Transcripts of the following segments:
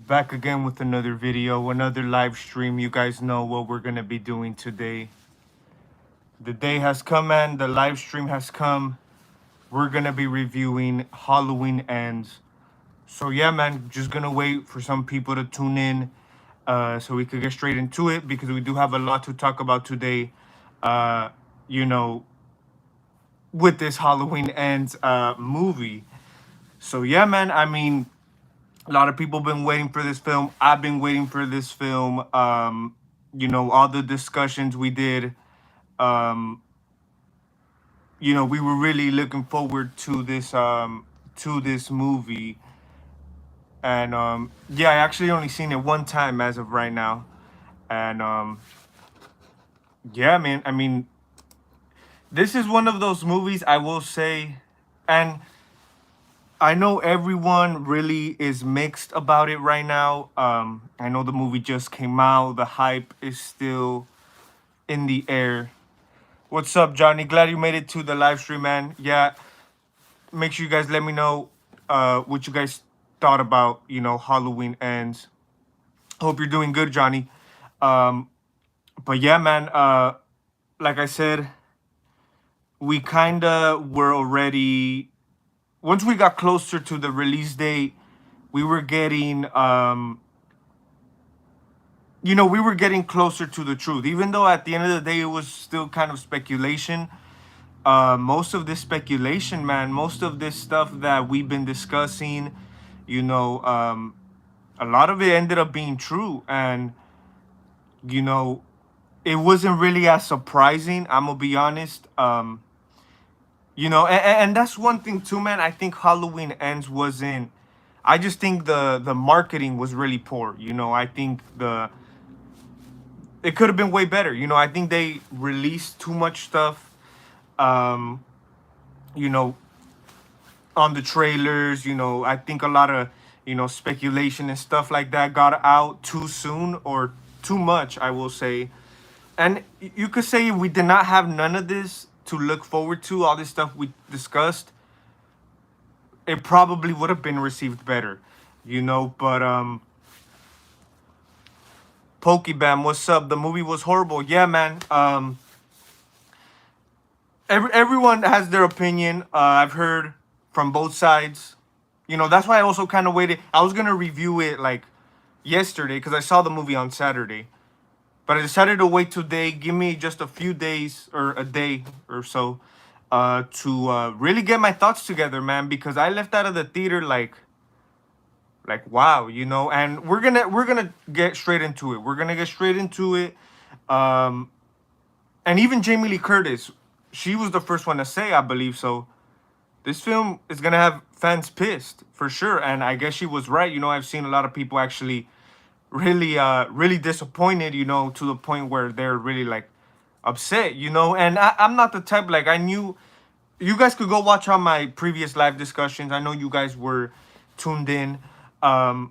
Back again with another video, another live stream. You guys know what we're gonna be doing today. The day has come and the live stream has come. We're gonna be reviewing Halloween Ends. So yeah, man, just gonna wait for some people to tune in so we could get straight into it because we do have a lot to talk about today. Uh, you know, with this Halloween Ends movie. So yeah, man, I mean, a lot of people been waiting for this film. I've been waiting for this film. All the discussions we did, um, we were really looking forward to this movie. And yeah, I actually only seen it one time as of right now. And yeah, man, I mean, this is one of those movies I will say, and I know everyone really is mixed about it right now. I know the movie just came out. The hype is still in the air. What's up, Johnny? Glad you made it to the live stream, man. Yeah, make sure you guys let me know what you guys thought about, Halloween Ends. Hope you're doing good, Johnny. Um, but yeah, man, like I said, we kind of were already, once we got closer to the release date, we were getting we were getting closer to the truth, even though at the end of the day it was still kind of speculation. Most of this speculation, man, most of this stuff that we've been discussing, a lot of it ended up being true. And it wasn't really as surprising, I'm gonna be honest. And that's one thing too, man. I think Halloween Ends wasn't, I just think the marketing was really poor. I think it could have been way better. I think they released too much stuff, um, you know, on the trailers. I think a lot of, speculation and stuff like that got out too soon or too much, I will say. And you could say if we did not have none of this to look forward to, all this stuff we discussed, it probably would have been received better, but Pokebam, what's up? The movie was horrible. Yeah, man. Everyone has their opinion. I've heard from both sides. That's why I also kind of waited. I was gonna review it like yesterday because I saw the movie on Saturday, but I decided to wait today. Give me just a few days or a day or so to really get my thoughts together, man. Because I left out of the theater like wow, and we're gonna get straight into it. We're gonna get straight into it. And even Jamie Lee Curtis, she was the first one to say, I believe so, this film is gonna have fans pissed for sure. And I guess she was right. I've seen a lot of people actually really disappointed, to the point where they're really like upset, and I'm not the type, like, I knew you guys could go watch on my previous live discussions. I know you guys were tuned in. I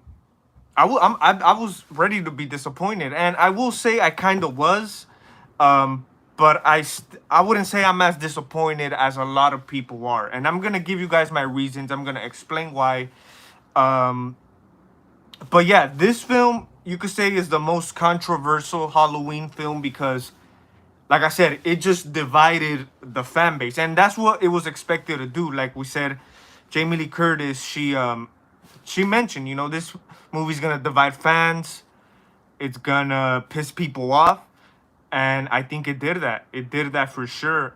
was ready to be disappointed, and I will say I kind of was, but I wouldn't say I'm as disappointed as a lot of people are, and I'm gonna give you guys my reasons. I'm gonna explain why. But yeah, this film you could say is the most controversial Halloween film because, like I said, it just divided the fan base, and that's what it was expected to do. Like we said, Jamie Lee Curtis, she mentioned, this movie's gonna divide fans. It's gonna piss people off, and I think it did that. It did that for sure.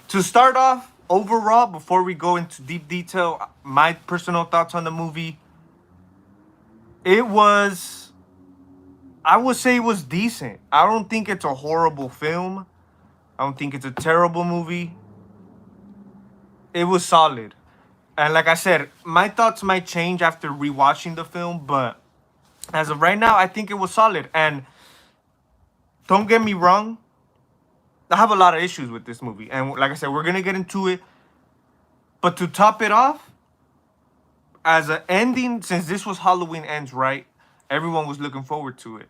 To start off, overall, before we go into deep detail, my personal thoughts on the movie. I would say it was decent. I don't think it's a horrible film. I don't think it's a terrible movie. It was solid. And like I said, my thoughts might change after rewatching the film, but as of right now, I think it was solid. And don't get me wrong, I have a lot of issues with this movie. And like I said, we're going to get into it. But to top it off, as an ending, since this was Halloween Ends, right? Everyone was looking forward to it.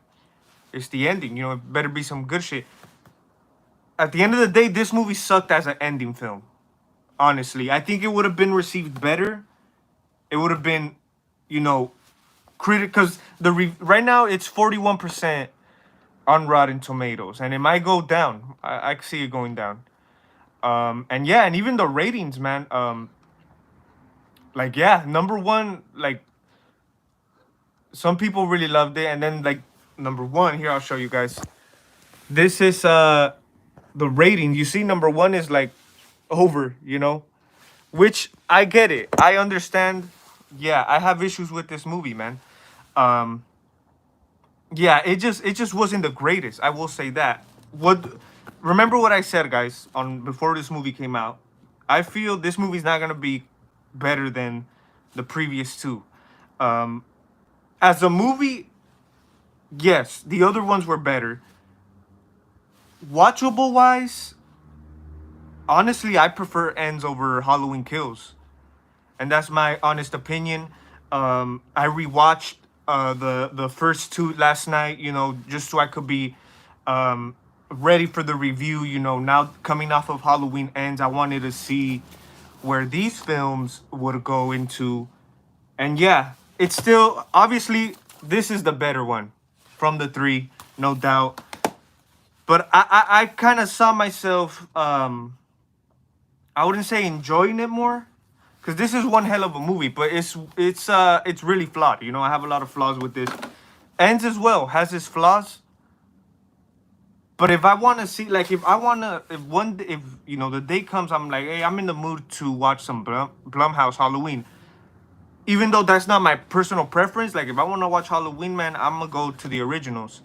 It's the ending, it better be some good shit. At the end of the day, this movie sucked as an ending film. Honestly, I think it would have been received better. It would have been, because right now it's 41% on Rotten Tomatoes, and it might go down. I see it going down. And yeah, and even the ratings, man. Like yeah, number one, like some people really loved it, and then like number one here, I'll show you guys. This is the rating. You see, number one is like over, which I get it. I understand. Yeah, I have issues with this movie, man. Um, yeah, it just wasn't the greatest. I will say that. What remember what I said, guys, on before this movie came out. I feel this movie's not gonna be better than the previous two. Um, as a movie, yes, the other ones were better. Watchable wise, honestly, I prefer Ends over Halloween Kills, and that's my honest opinion. I rewatched the first two last night, just so I could be um, ready for the review. Now coming off of Halloween Ends, I wanted to see where these films would go into, and yeah, it's still obviously this is the better one from the three, no doubt. But I kind of saw myself. I wouldn't say enjoying it more, because this is one hell of a movie, but it's really flawed. I have a lot of flaws with this. Ends as well has its flaws, but if I want to see, like, if the day comes, I'm like, hey, I'm in the mood to watch some Blumhouse Halloween. Even though that's not my personal preference, like if I want to watch Halloween, man, I'm gonna go to the originals.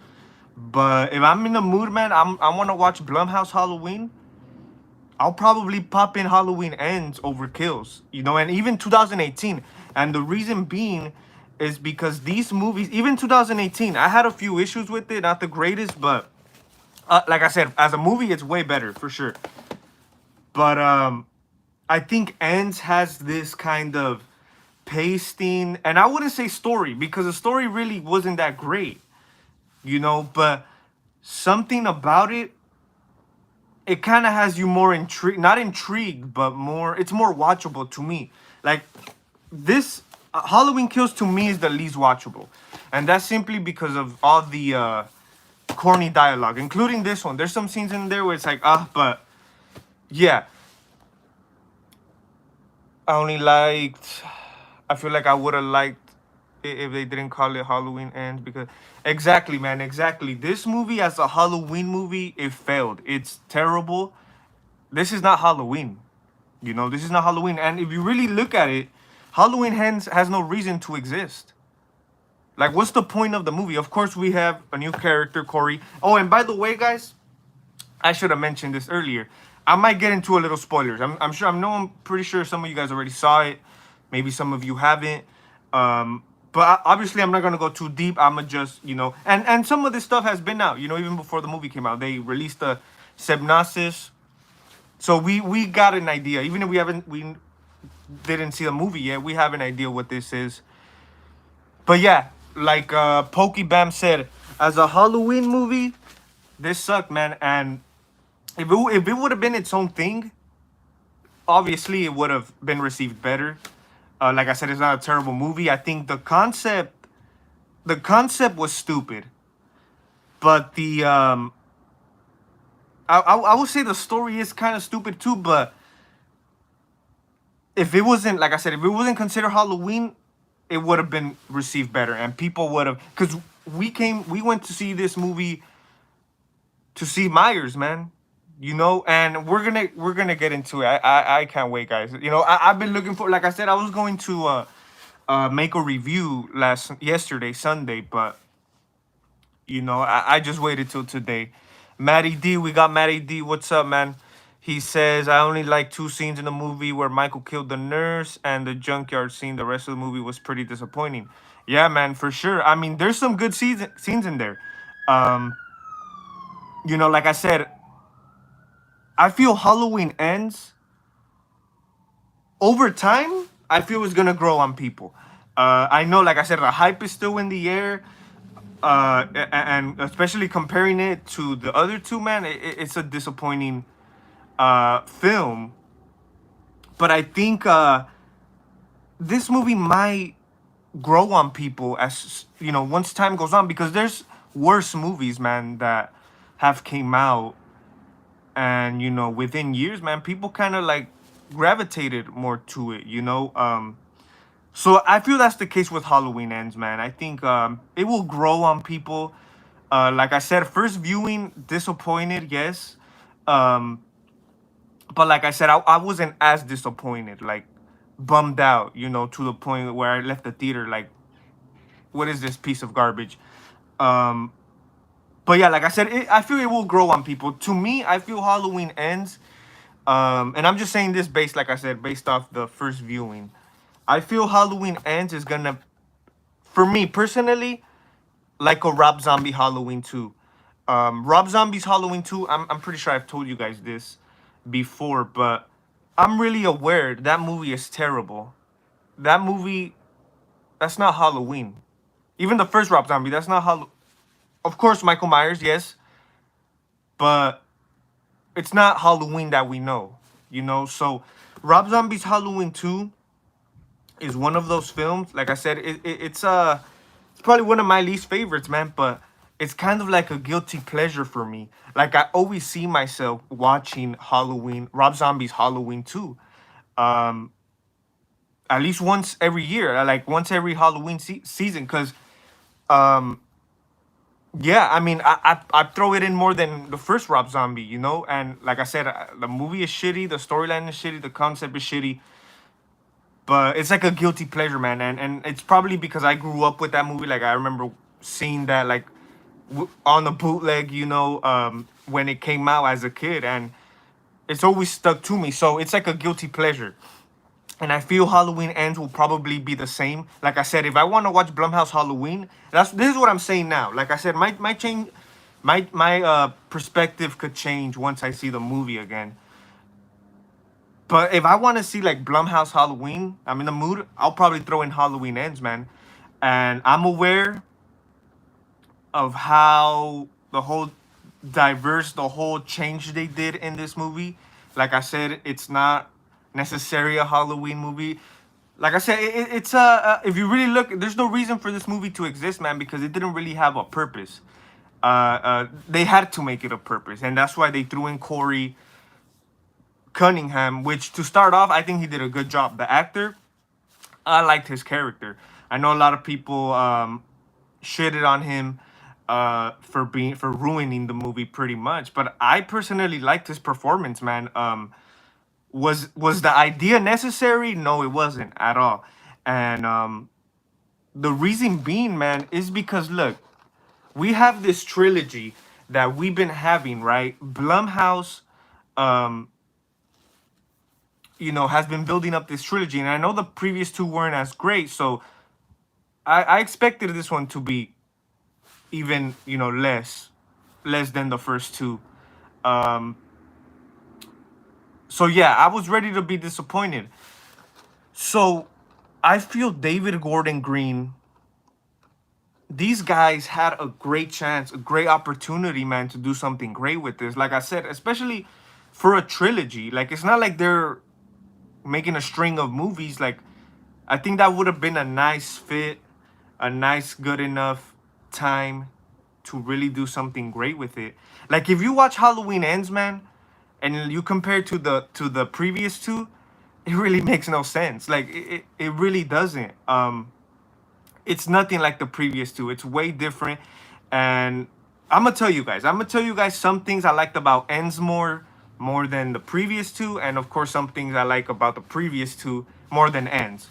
But if I'm in the mood, man, I want to watch Blumhouse Halloween. I'll probably pop in Halloween Ends over Kills, and even 2018. And the reason being is because these movies, even 2018, I had a few issues with it, not the greatest, but like I said, as a movie, it's way better for sure. But I think Ends has this kind of pasting, and I wouldn't say story, because the story really wasn't that great, but something about it kind of has you more intrigued, not intrigued, but it's more watchable to me. Like this Halloween Kills to me is the least watchable, and that's simply because of all the corny dialogue, including this one. There's some scenes in there where it's like, but yeah, I feel like I would have liked it if they didn't call it Halloween Ends, because exactly, man, exactly. This movie as a Halloween movie, it failed. It's terrible. This is not Halloween. This is not Halloween. And if you really look at it, Halloween Ends has no reason to exist. Like, what's the point of the movie? Of course, we have a new character, Corey. Oh, and by the way, guys, I should have mentioned this earlier. I might get into a little spoilers. I'm pretty sure some of you guys already saw it. Maybe some of you haven't. But obviously, I'm not gonna go too deep. I'ma just, and some of this stuff has been out. Even before the movie came out, they released the synopsis, so we got an idea. Even if we didn't see the movie yet, we have an idea what this is. But yeah, like Pokey Bam said, as a Halloween movie, this sucked, man. And if it would have been its own thing, obviously it would have been received better. Like I said, it's not a terrible movie. I think the concept was stupid, but I would say the story is kind of stupid too. But if it wasn't, like I said, if it wasn't considered Halloween, it would have been received better, and people would have, because we went to see this movie to see Myers, man. And we're gonna get into it. I can't wait, guys. I've been looking for, like I said, I was going to make a review yesterday, Sunday, but I just waited till today. Matty D, we got Matty D. What's up, man? He says, I only like 2 scenes in the movie where Michael killed the nurse and the junkyard scene. The rest of the movie was pretty disappointing. Yeah, man, for sure. I mean, there's some good scenes in there. Like I said, I feel Halloween Ends, over time, I feel it's gonna grow on people. I know, like I said, the hype is still in the air. And especially comparing it to the other two, man, it's a disappointing film. But I think this movie might grow on people as you know once time goes on, because there's worse movies, man, that have came out, and you know within years, man, people kind of like gravitated more to it, you know. So I feel that's the case with Halloween Ends, man. I think it will grow on people. Like I said, first viewing disappointed, yes. um but like I said, I wasn't as disappointed, like bummed out, you know, to the point where I left the theater like, what is this piece of garbage? um but yeah, like I said, I feel it will grow on people. To me, I feel Halloween Ends, and I'm just saying this based, like I said, based off the first viewing. I feel Halloween Ends is gonna, for me personally, like a Rob Zombie Halloween 2. Rob Zombie's Halloween 2, I'm pretty sure I've told you guys this before, but I'm really aware that movie is terrible. That movie, that's not Halloween. Even the first Rob Zombie, that's not Halloween. Of course, Michael Myers, yes, but it's not Halloween that we know, you know? So Rob Zombie's Halloween 2 is one of those films. Like I said, it's probably one of my least favorites, man, but it's kind of like a guilty pleasure for me. Like I always see myself watching Rob Zombie's Halloween 2. Um at least once every year, like once every Halloween season, cuz um yeah, I mean, I throw it in more than the first Rob Zombie, you know? And like I said, the movie is shitty, the storyline is shitty, the concept is shitty, but it's like a guilty pleasure, man. And it's probably because I grew up with that movie. Like I remember seeing that like on the bootleg, you know, when it came out as a kid, and it's always stuck to me. So it's like a guilty pleasure. And I feel Halloween Ends will probably be the same. Like I said, if I want to watch Blumhouse Halloween, this is what I'm saying now. Like I said, my change, my perspective could change once I see the movie again. But if I want to see like Blumhouse Halloween, I'm in the mood, I'll probably throw in Halloween Ends, man. And I'm aware of how the whole change they did in this movie. Like I said, it's not necessarily a Halloween movie. Like I said, it's if you really look, there's no reason for this movie to exist, man, because it didn't really have a purpose. They had to make it a purpose, and that's why they threw in Corey Cunningham, which to start off, I think he did a good job. The actor, I liked his character. I know a lot of people shitted on him for ruining the movie pretty much, but I personally liked his performance, man. Was the idea necessary? No, it wasn't at all. And the reason being, man, is because look, we have this trilogy that we've been having, right? Blumhouse, um, you know, has been building up this trilogy, and I know the previous two weren't as great, so I expected this one to be even, you know, less than the first two. Um, so yeah, I was ready to be disappointed. So I feel David Gordon Green, these guys had a great chance, a great opportunity, man, to do something great with this. Like I said, especially for a trilogy. Like it's not like they're making a string of movies. Like I think that would have been a nice fit, a nice good enough time to really do something great with it. Like if you watch Halloween Ends, man, and you compare to the previous two, it really makes no sense. Like it really doesn't. It's nothing like the previous two. It's way different. And I'm gonna tell you guys some things I liked about Ends more than the previous two, and of course some things I like about the previous two more than Ends.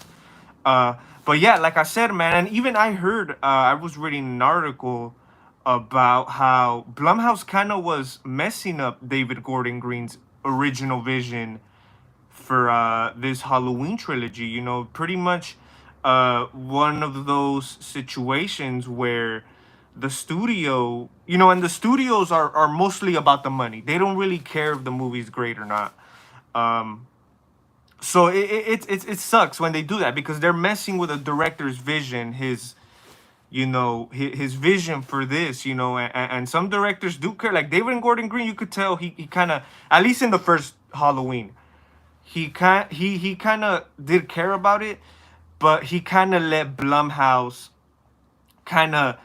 Uh, but yeah, like I said, man, and even I heard, I was reading an article about how Blumhouse kind of was messing up David Gordon Green's original vision for this Halloween trilogy. You know, pretty much one of those situations where the studio, you know, and the studios are mostly about the money. They don't really care if the movie's great or not. Um, so it sucks when they do that, because they're messing with a director's vision, his, you know, his vision for this, you know. And some directors do care. Like David and Gordon Green, you could tell he kind of, at least in the first Halloween, he kind of did care about it. but he kind of let Blumhouse kind of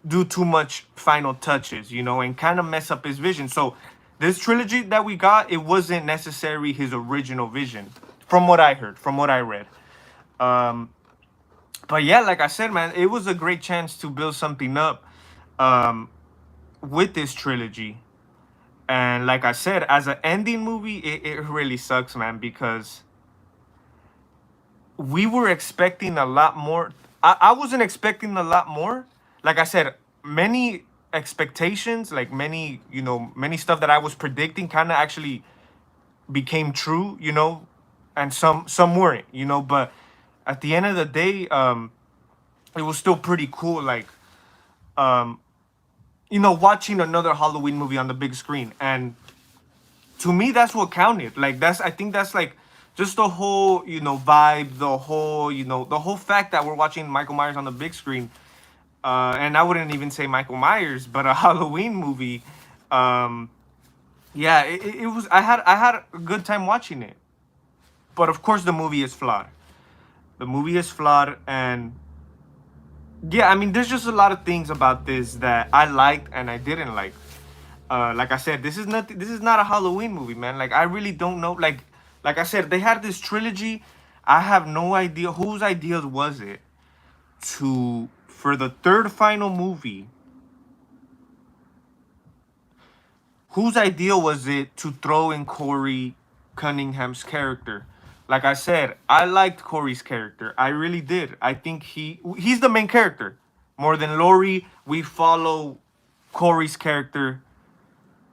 do too much final touches, you know, and kind of mess up his vision. So this trilogy that we got, it wasn't necessarily his original vision, from what I heard, from what I read. Um, but yeah, like I said, man, it was a great chance to build something up um, with this trilogy. And like I said, as an ending movie, it really sucks, man, because we were expecting a lot more. I wasn't expecting a lot more. Like I said, many expectations, like many, you know, many stuff that I was predicting kind of actually became true, you know, and some weren't, you know, but at the end of the day, it was still pretty cool, like, um, you know, watching another Halloween movie on the big screen. And to me, that's what counted. Like, that's, I think that's like just the whole, you know, vibe, the whole, you know, the whole fact that we're watching Michael Myers on the big screen. And I wouldn't even say Michael Myers, but a Halloween movie. Um, yeah, it was. I had a good time watching it, but of course the movie is flawed. The movie is flawed, and yeah, I mean, there's just a lot of things about this that I liked and I didn't like. Like I said, this is not. This is not a Halloween movie, man. Like, I really don't know. Like I said, they had this trilogy. I have no idea whose idea was it to, for the third final movie, whose idea was it to throw in Corey Cunningham's character? Like I said, I liked Corey's character. I really did. I think he's the main character. More than Laurie, we follow Corey's character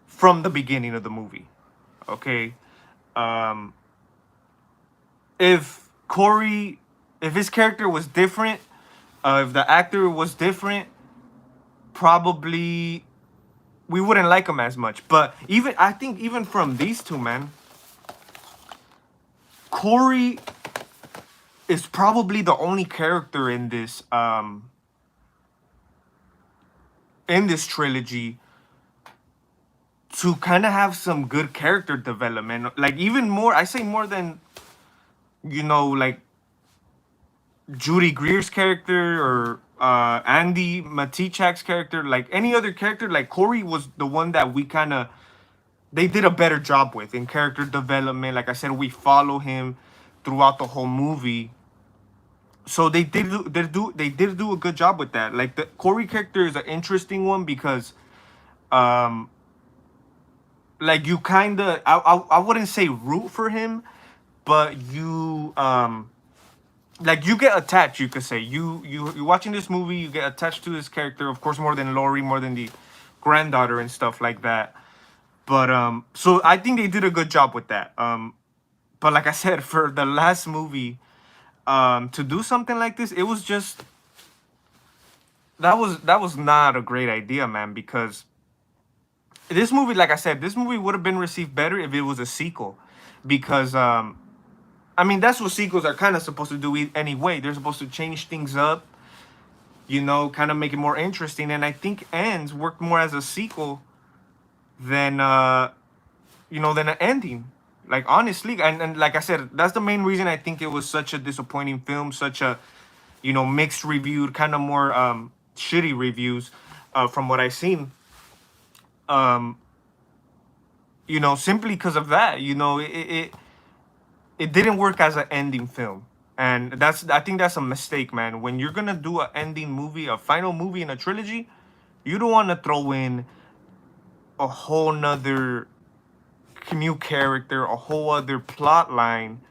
from the beginning of the movie. Okay? Um if Corey, if his character was different, if the actor was different, probably we wouldn't like him as much. But even, I think even from these two, man, Corey is probably the only character in this trilogy to kind of have some good character development. Like, even more, I say more than, you know, like Judy Greer's character or Andy Matichak's character, like any other character. Like, Corey was the one that we kind of, they did a better job with in character development. Like I said, we follow him throughout the whole movie. So they did do a good job with that. Like, the Corey character is an interesting one because um like, you kind of, I wouldn't say root for him, but you like, you get attached, you could say. You're watching this movie, you get attached to this character, of course, more than Laurie, more than the granddaughter and stuff like that. But so I think they did a good job with that. But like I said, for the last movie, to do something like this, it was just, that was not a great idea, man, because this movie, like I said, this movie would have been received better if it was a sequel. Because I mean, that's what sequels are kind of supposed to do anyway. They're supposed to change things up, you know, kind of make it more interesting. And I think Ends worked more as a sequel than you know, than an ending. Like, honestly, and like I said, that's the main reason I think it was such a disappointing film, such a, you know, mixed reviewed, kind of more shitty reviews from what I've seen. Um, you know, simply because of that, you know, it didn't work as an ending film. And that's, I think that's a mistake, man. When you're gonna do an ending movie, a final movie in a trilogy, you don't want to throw in a whole nother new character, a whole other plot line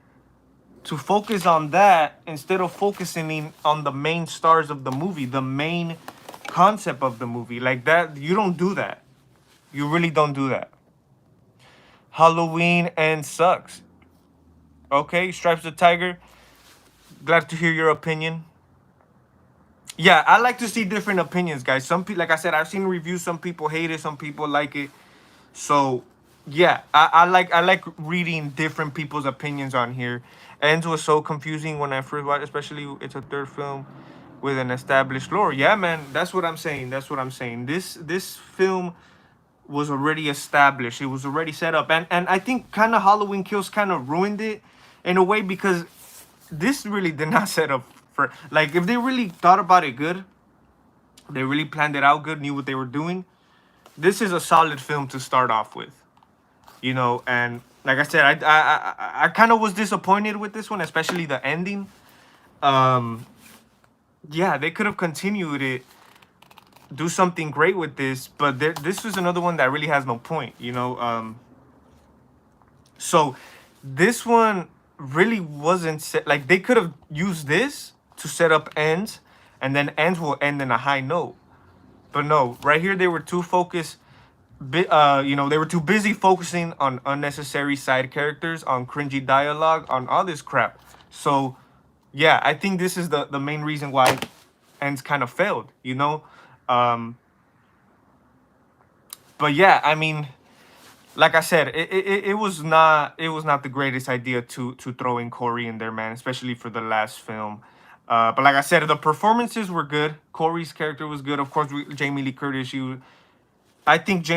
to focus on that instead of focusing on the main stars of the movie, the main concept of the movie. Like that, you don't do that. You really don't do that. Halloween and sucks. Okay, Stripes the Tiger. Glad to hear your opinion. Yeah, I like to see different opinions, guys. Some people, like I said, I've seen reviews. Some people hate it. Some people like it. So yeah, I like reading different people's opinions on here. Ends was so confusing when I first watched, especially it's a third film with an established lore. Yeah, man, that's what I'm saying. That's what I'm saying. This film was already established. It was already set up, and I think kind of Halloween Kills kind of ruined it in a way because this really did not set up for, like, if they really thought about it good, they really planned it out good, knew what they were doing. This is a solid film to start off with, you know. And like I said, I kind of was disappointed with this one, especially the ending. Um, yeah, they could have continued it, do something great with this, but this was another one that really has no point, you know. So this one really wasn't set, like they could have used this to set up ends, and then ends will end in a high note. But no, right here they were too focused. You know, they were too busy focusing on unnecessary side characters, on cringy dialogue, on all this crap. So yeah, I think this is the main reason why ends kind of failed, you know. Um, but yeah, I mean, like I said, it was not, it was not the greatest idea to throw in Corey in there, man, especially for the last film. But like I said, the performances were good. Corey's character was good. Of course, Jamie Lee Curtis. I think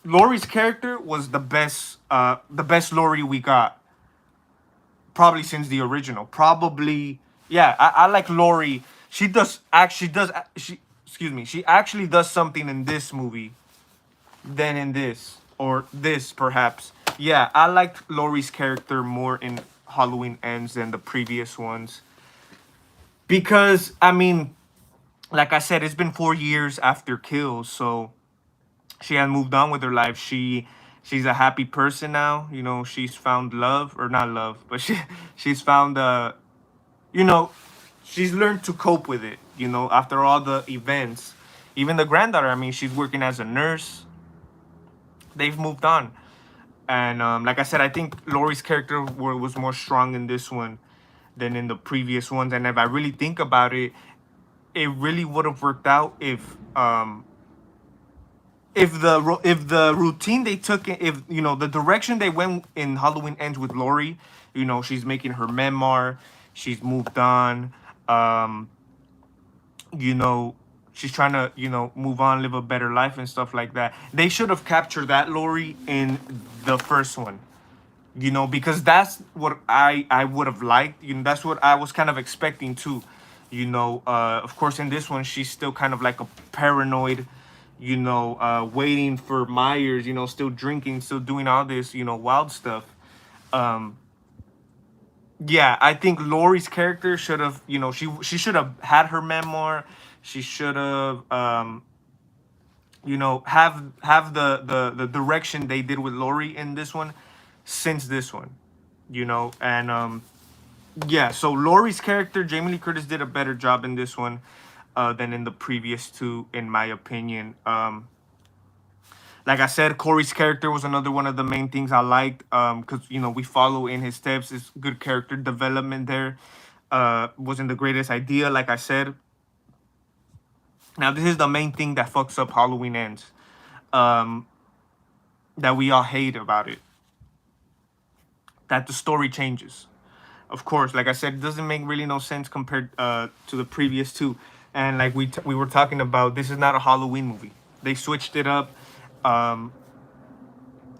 Laurie's character was the best Laurie we got probably since the original. Probably, yeah. I like Laurie. She excuse me. She actually does something in this movie than in this, or this perhaps. Yeah, I liked Laurie's character more in Halloween Ends than the previous ones, because I mean, like I said, it's been 4 years after Kills, so she has moved on with her life. She's a happy person now. You know, she's found love, or not love, but she's found you know, she's learned to cope with it. You know, after all the events, even the granddaughter. I mean, she's working as a nurse. They've moved on. And like I said, I think Laurie's character was more strong in this one than in the previous ones. And if I really think about it, it really would have worked out if the routine they took, if you know the direction they went in Halloween Ends with Laurie. You know, she's making her memoir, she's moved on. Um, you know, she's trying to, you know, move on, live a better life and stuff like that. They should have captured that Laurie in the first one, you know, because that's what I would have liked. You know, that's what I was kind of expecting too. You know, of course, in this one, she's still kind of like a paranoid, you know, waiting for Myers, you know, still drinking, still doing all this, you know, wild stuff. Um, yeah, I think Laurie's character should have, you know, she should have had her memoir. She should have, you know, have the direction they did with Laurie in this one, since this one, you know. And yeah, so Laurie's character, Jamie Lee Curtis, did a better job in this one than in the previous two, in my opinion. Like I said, Corey's character was another one of the main things I liked, because you know, we follow in his steps. It's good character development there. Wasn't the greatest idea, like I said. Now this is the main thing that fucks up Halloween Ends, um, that we all hate about it. That the story changes. Of course, like I said, it doesn't make really no sense compared to the previous two. And like we were talking about, this is not a Halloween movie. They switched it up. Um,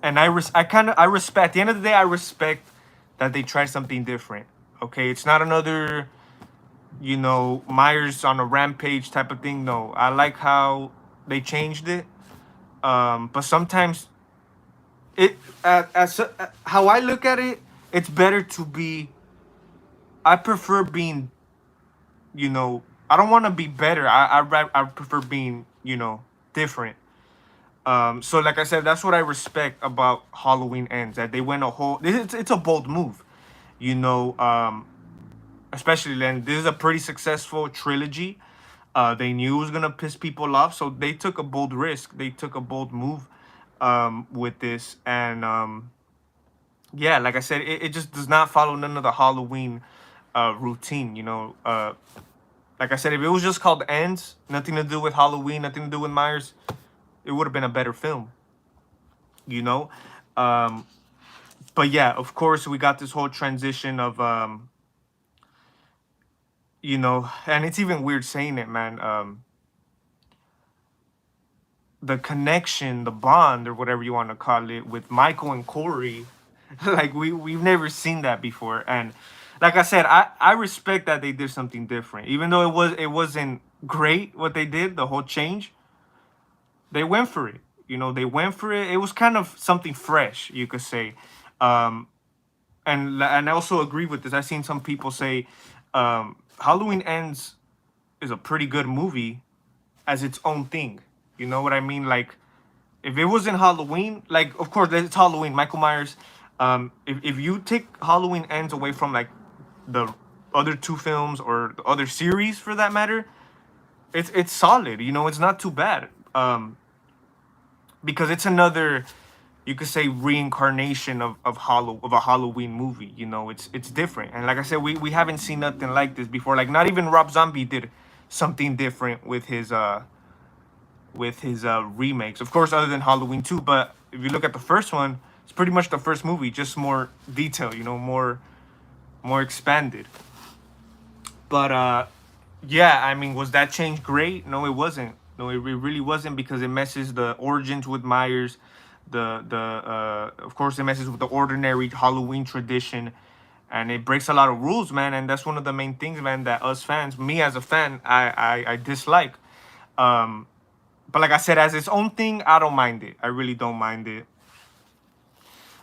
and I respect, at the end of the day, I respect that they tried something different. Okay, it's not another, you know, Myers on a rampage type of thing. No, I like how they changed it. But sometimes it, how I look at it, it's better to be, I prefer being, you know, I don't want to be better. I prefer being, you know, different. So like I said, that's what I respect about Halloween Ends, that they went a whole, it's a bold move, you know. Especially then, this is a pretty successful trilogy. They knew it was gonna piss people off, so they took a bold risk. They took a bold move with this. And yeah, like I said, it just does not follow none of the Halloween routine, you know. Like I said, if it was just called Ends, nothing to do with Halloween, nothing to do with Myers, it would have been a better film, you know. Um, but yeah, of course, we got this whole transition of, you know, and it's even weird saying it, man. The connection, the bond, or whatever you want to call it, with Michael and Corey, like we've never seen that before. And like I said, I respect that they did something different, even though it wasn't great what they did, the whole change. They went for it. You know, they went for it. It was kind of something fresh, you could say. Um, and I also agree with this. I've seen some people say Halloween Ends is a pretty good movie as its own thing. You know what I mean? Like, if it wasn't Halloween, like, of course it's Halloween, Michael Myers. If you take Halloween Ends away from like the other two films or the other series for that matter, it's solid. You know, it's not too bad. Because it's another, you could say, reincarnation of a Halloween movie. You know, it's different. And like I said, we haven't seen nothing like this before. Like, not even Rob Zombie did something different with his remakes. Of course, other than Halloween 2, but if you look at the first one, it's pretty much the first movie, just more detail, you know, more expanded. But yeah, I mean, was that change great? No, it wasn't. No, it really wasn't, because it messes the origins with Myers. The of course, it messes with the ordinary Halloween tradition, and it breaks a lot of rules, man. And that's one of the main things, man, that us fans, me as a fan, I dislike. Um, but like I said, as its own thing, I don't mind it. I really don't mind it.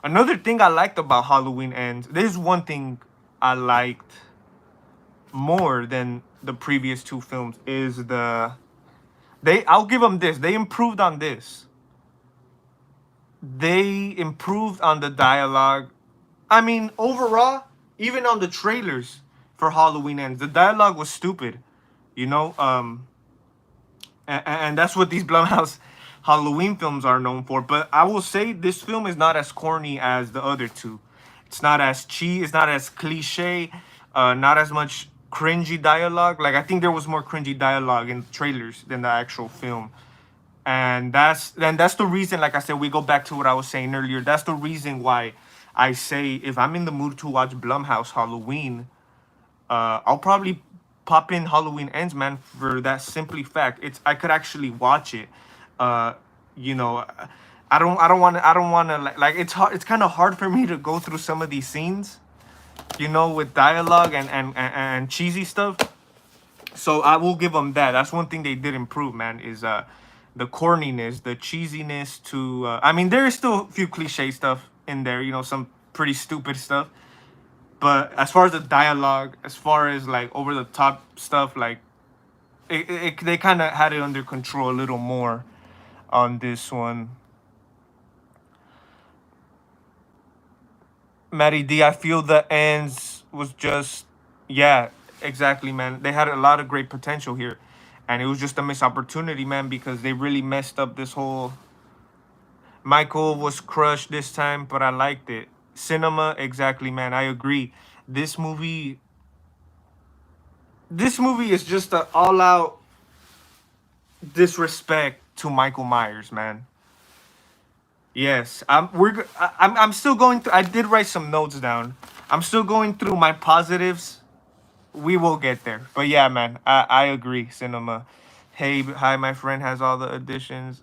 Another thing I liked about Halloween Ends, there's one thing I liked more than the previous two films, is I'll give them this. They improved on this. They improved on the dialogue. I mean, overall, even on the trailers for Halloween Ends, the dialogue was stupid. You know, and that's what these Blumhouse Halloween films are known for. But I will say this film is not as corny as the other two. It's not as cheesy. It's not as cliche. Not as much cringy dialogue. Like, I think there was more cringy dialogue in the trailers than the actual film. And that's the reason, like I said, we go back to what I was saying earlier. That's the reason why I say, if I'm in the mood to watch Blumhouse Halloween, I'll probably pop in Halloween Ends, man, for that simply fact. I could actually watch it. Uh, you know, I don't want to, like, it's hard. It's kind of hard for me to go through some of these scenes, you know, with dialogue and cheesy stuff. So I will give them that. That's one thing they did improve, man, is the corniness, the cheesiness to I mean, there is still a few cliche stuff in there, you know, some pretty stupid stuff. But as far as the dialogue, as far as like over the top stuff, like they kind of had it under control a little more on this one. Matty D, I feel the ends was just, yeah, exactly, man. They had a lot of great potential here, and it was just a missed opportunity, man, because they really messed up this whole. Michael was crushed this time, but I liked it. Cinema, exactly, man. I agree. This movie, this movie is just an all-out disrespect to Michael Myers, man. Yes, I'm still going through. I did write some notes down. I'm still going through my positives. We will get there. But yeah, man, I agree. Cinema. Hey, hi, my friend has all the additions.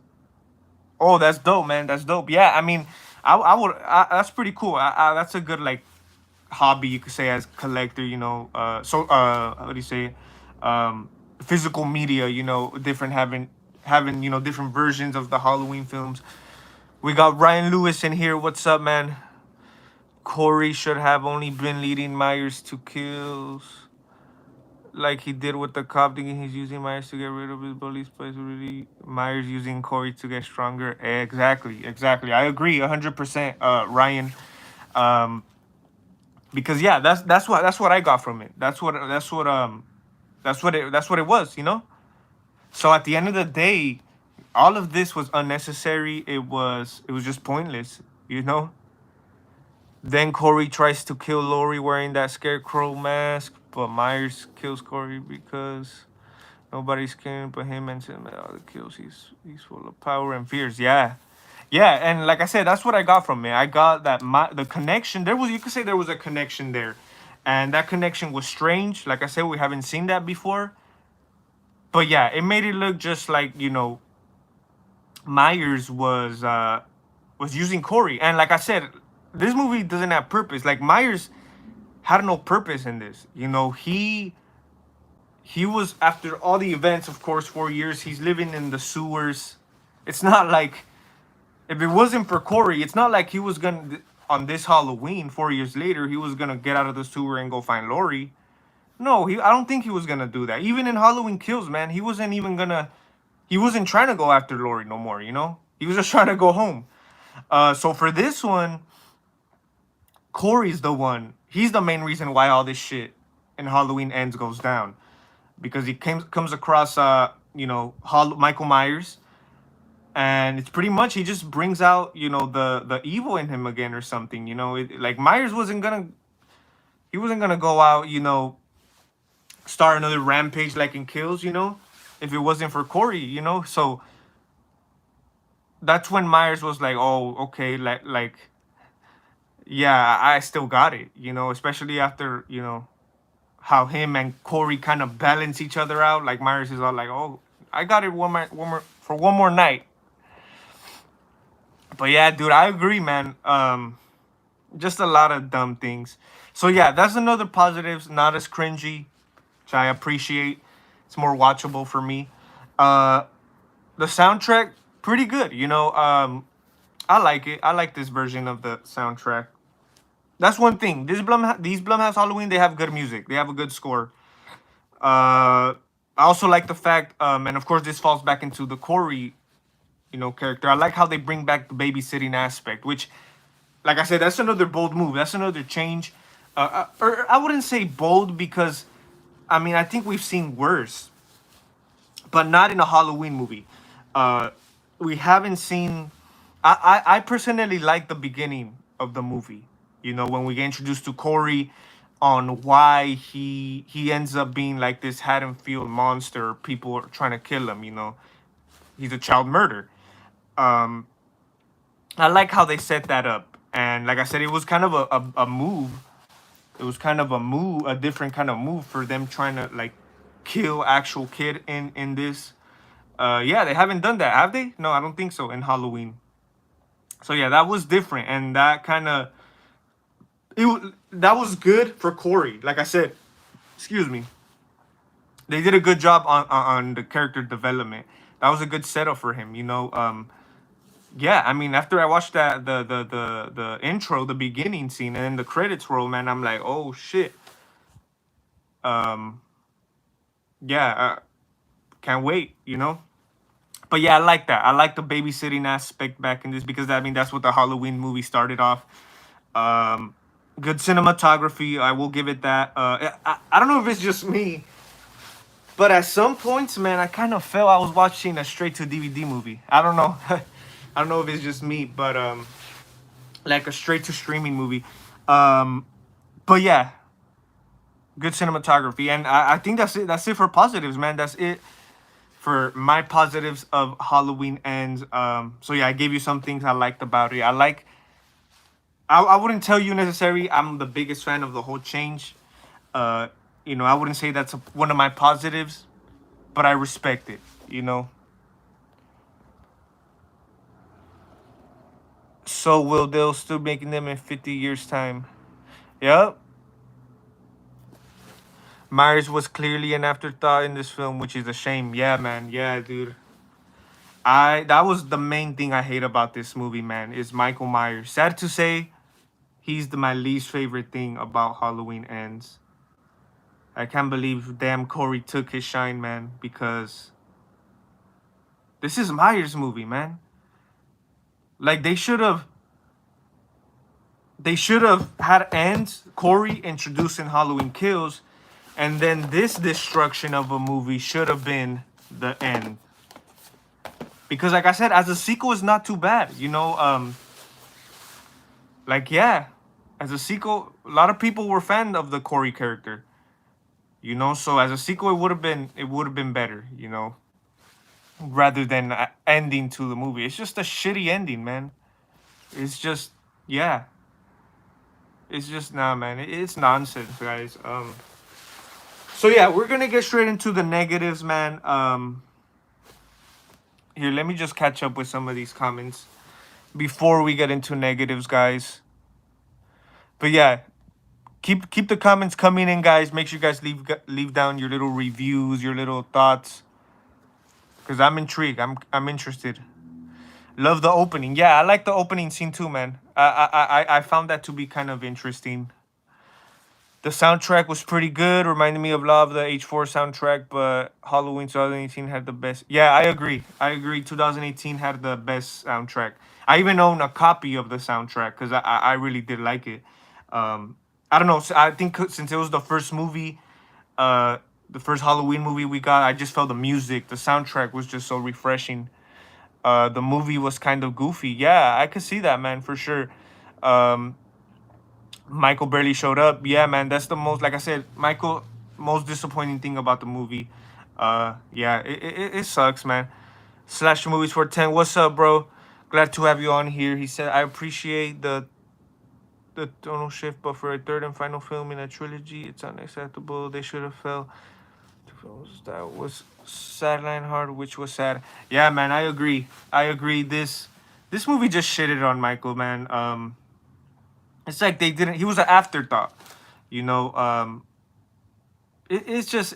Oh, that's dope, man. That's dope. Yeah, I mean, that's pretty cool. That's a good, like, hobby, you could say, as collector. You know, how do you say, physical media. You know, different having you know, different versions of the Halloween films. We got Ryan Lewis in here. What's up, man? Corey should have only been leading Myers to kills, like he did with the cop, thinking he's using Myers to get rid of his bullies, but it's really Myers using Corey to get stronger. Exactly, exactly. I agree 100%, Ryan. Um, because yeah, that's what I got from it. That's what it was, you know. So at the end of the day, all of this was unnecessary. It was just pointless, you know. Then Corey tries to kill Lori wearing that scarecrow mask, but Myers kills Corey because nobody's killing but him, and said all the kills. He's full of power and fears. Yeah, yeah, and like I said, that's what I got from it. I got that the connection. You could say there was a connection there, and that connection was strange. Like I said, we haven't seen that before. But yeah, it made it look just like, you know, Myers was using Corey, and like I said, this movie doesn't have purpose. Like, Myers had no purpose in this. You know, he was, after all the events, of course, 4 years, he's living in the sewers. It's not like, if it wasn't for Corey, it's not like he was gonna, on this Halloween 4 years later, he was gonna get out of the sewer and go find Lori. No, I don't think he was gonna do that. Even in Halloween Kills, man, he wasn't even gonna, he wasn't trying to go after Lori no more, you know? He was just trying to go home. So for this one, Corey's the one. He's the main reason why all this shit in Halloween Ends goes down. Because he comes across, you know, Michael Myers. And it's pretty much, he just brings out, you know, the evil in him again or something, you know? Like, Myers wasn't gonna, he wasn't gonna go out, you know, start another rampage like in Kills, you know? If it wasn't for Corey, you know? So that's when Myers was like, oh, okay, like, yeah, I still got it, you know, especially after, you know, how him and Corey kind of balance each other out. Like, Myers is all like, oh, I got it for one more night. But yeah, dude, I agree, man. Just a lot of dumb things. So yeah, that's another positives. Not as cringy, which I appreciate. It's more watchable for me. The soundtrack, pretty good. You know, I like it. I like this version of the soundtrack. That's one thing. These Blumhouse Halloween, they have good music. They have a good score. I also like the fact, and of course this falls back into the Corey, you know, character. I like how they bring back the babysitting aspect, which, like I said, that's another bold move. That's another change. Or I wouldn't say bold because, I mean, I think we've seen worse, but not in a Halloween movie. We haven't seen. I personally like the beginning of the movie. You know, when we get introduced to Corey, on why he ends up being like this Haddonfield monster. People are trying to kill him. You know, he's a child murderer. I like how they set that up, and like I said, it was kind of a move. It was kind of a different kind of move for them trying to like kill actual kid in this. Yeah, they haven't done that, have they? No, I don't think so in Halloween. So yeah, that was different, and that kind of that was good for Corey. Like I said, excuse me, they did a good job on the character development. That was a good setup for him, you know. Yeah, I mean, after I watched that the intro, the beginning scene, and then the credits roll, man, I'm like, oh shit. Um, yeah, can't wait, you know. But yeah, I like that. I like the babysitting aspect back in this because I mean that's what the Halloween movie started off. Good cinematography, I will give it that. I don't know if it's just me, but at some points, man, I kind of felt I was watching a straight to DVD movie. I don't know. I don't know if it's just me, but like a straight to streaming movie. But yeah, good cinematography, and I think that's it. That's it for positives, man. That's it for my positives of Halloween Ends. So yeah, I gave you some things I liked about it. I wouldn't tell you necessarily I'm the biggest fan of the whole change. You know, I wouldn't say that's one of my positives, but I respect it, you know. So will they'll still making them in 50 years time. Yep. Myers was clearly an afterthought in this film, which is a shame. Yeah, man. Yeah, dude. That was the main thing I hate about this movie, man, is Michael Myers. Sad to say, he's my least favorite thing about Halloween Ends. I can't believe damn Corey took his shine, man, because this is Myers' movie, man. Like they should have had Ends, Corey introducing Halloween Kills, and then this destruction of a movie should have been the end. Because like I said, as a sequel is not too bad, you know. Like yeah, as a sequel, a lot of people were fan of the Corey character. You know, so as a sequel, it would have been better, you know, rather than ending to the movie. It's just a shitty ending, man. It's just yeah. It's just nah, man. It's nonsense, guys. So yeah, we're gonna get straight into the negatives, man. Here, let me just catch up with some of these comments before we get into negatives, guys. But yeah, keep the comments coming in, guys. Make sure you guys leave down your little reviews, your little thoughts, because I'm intrigued. I'm interested. Love the opening. Yeah, I like the opening scene too, man. I found that to be kind of interesting. The soundtrack was pretty good. Reminded me of a lot of the H4 soundtrack, but Halloween 2018 had the best. Yeah, I agree. I agree. 2018 had the best soundtrack. I even own a copy of the soundtrack because I really did like it. I don't know. I think since it was the first movie, the first Halloween movie we got, I just felt the music, the soundtrack was just so refreshing. The movie was kind of goofy. Yeah, I could see that, man, for sure. Um, Michael barely showed up. Yeah, man, that's the most, like I said, Michael, most disappointing thing about the movie. Yeah, it sucks, man. Slash movies for 10. What's up, bro? Glad to have you on here. He said, I appreciate the tonal shift, but for a third and final film in a trilogy, it's unacceptable. They should have felt that was Sideline Hard, which was sad. Yeah, man, I agree. I agree. This movie just shitted on Michael, man. It's like they didn't. He was an afterthought, you know. It's just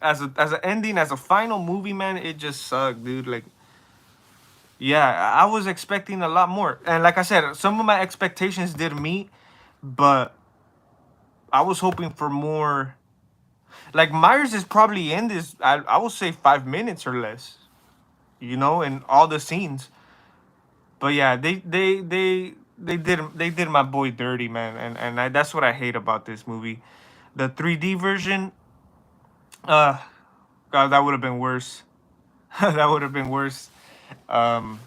as an ending, as a final movie, man. It just sucked, dude. Like, yeah, I was expecting a lot more, and like I said, some of my expectations did meet, but I was hoping for more. Like Myers is probably in this. I will say 5 minutes or less, you know, in all the scenes. But yeah, they did my boy dirty, man, and that's what I hate about this movie. The 3D version, uh, God, that would have been worse. That would have been worse. Um,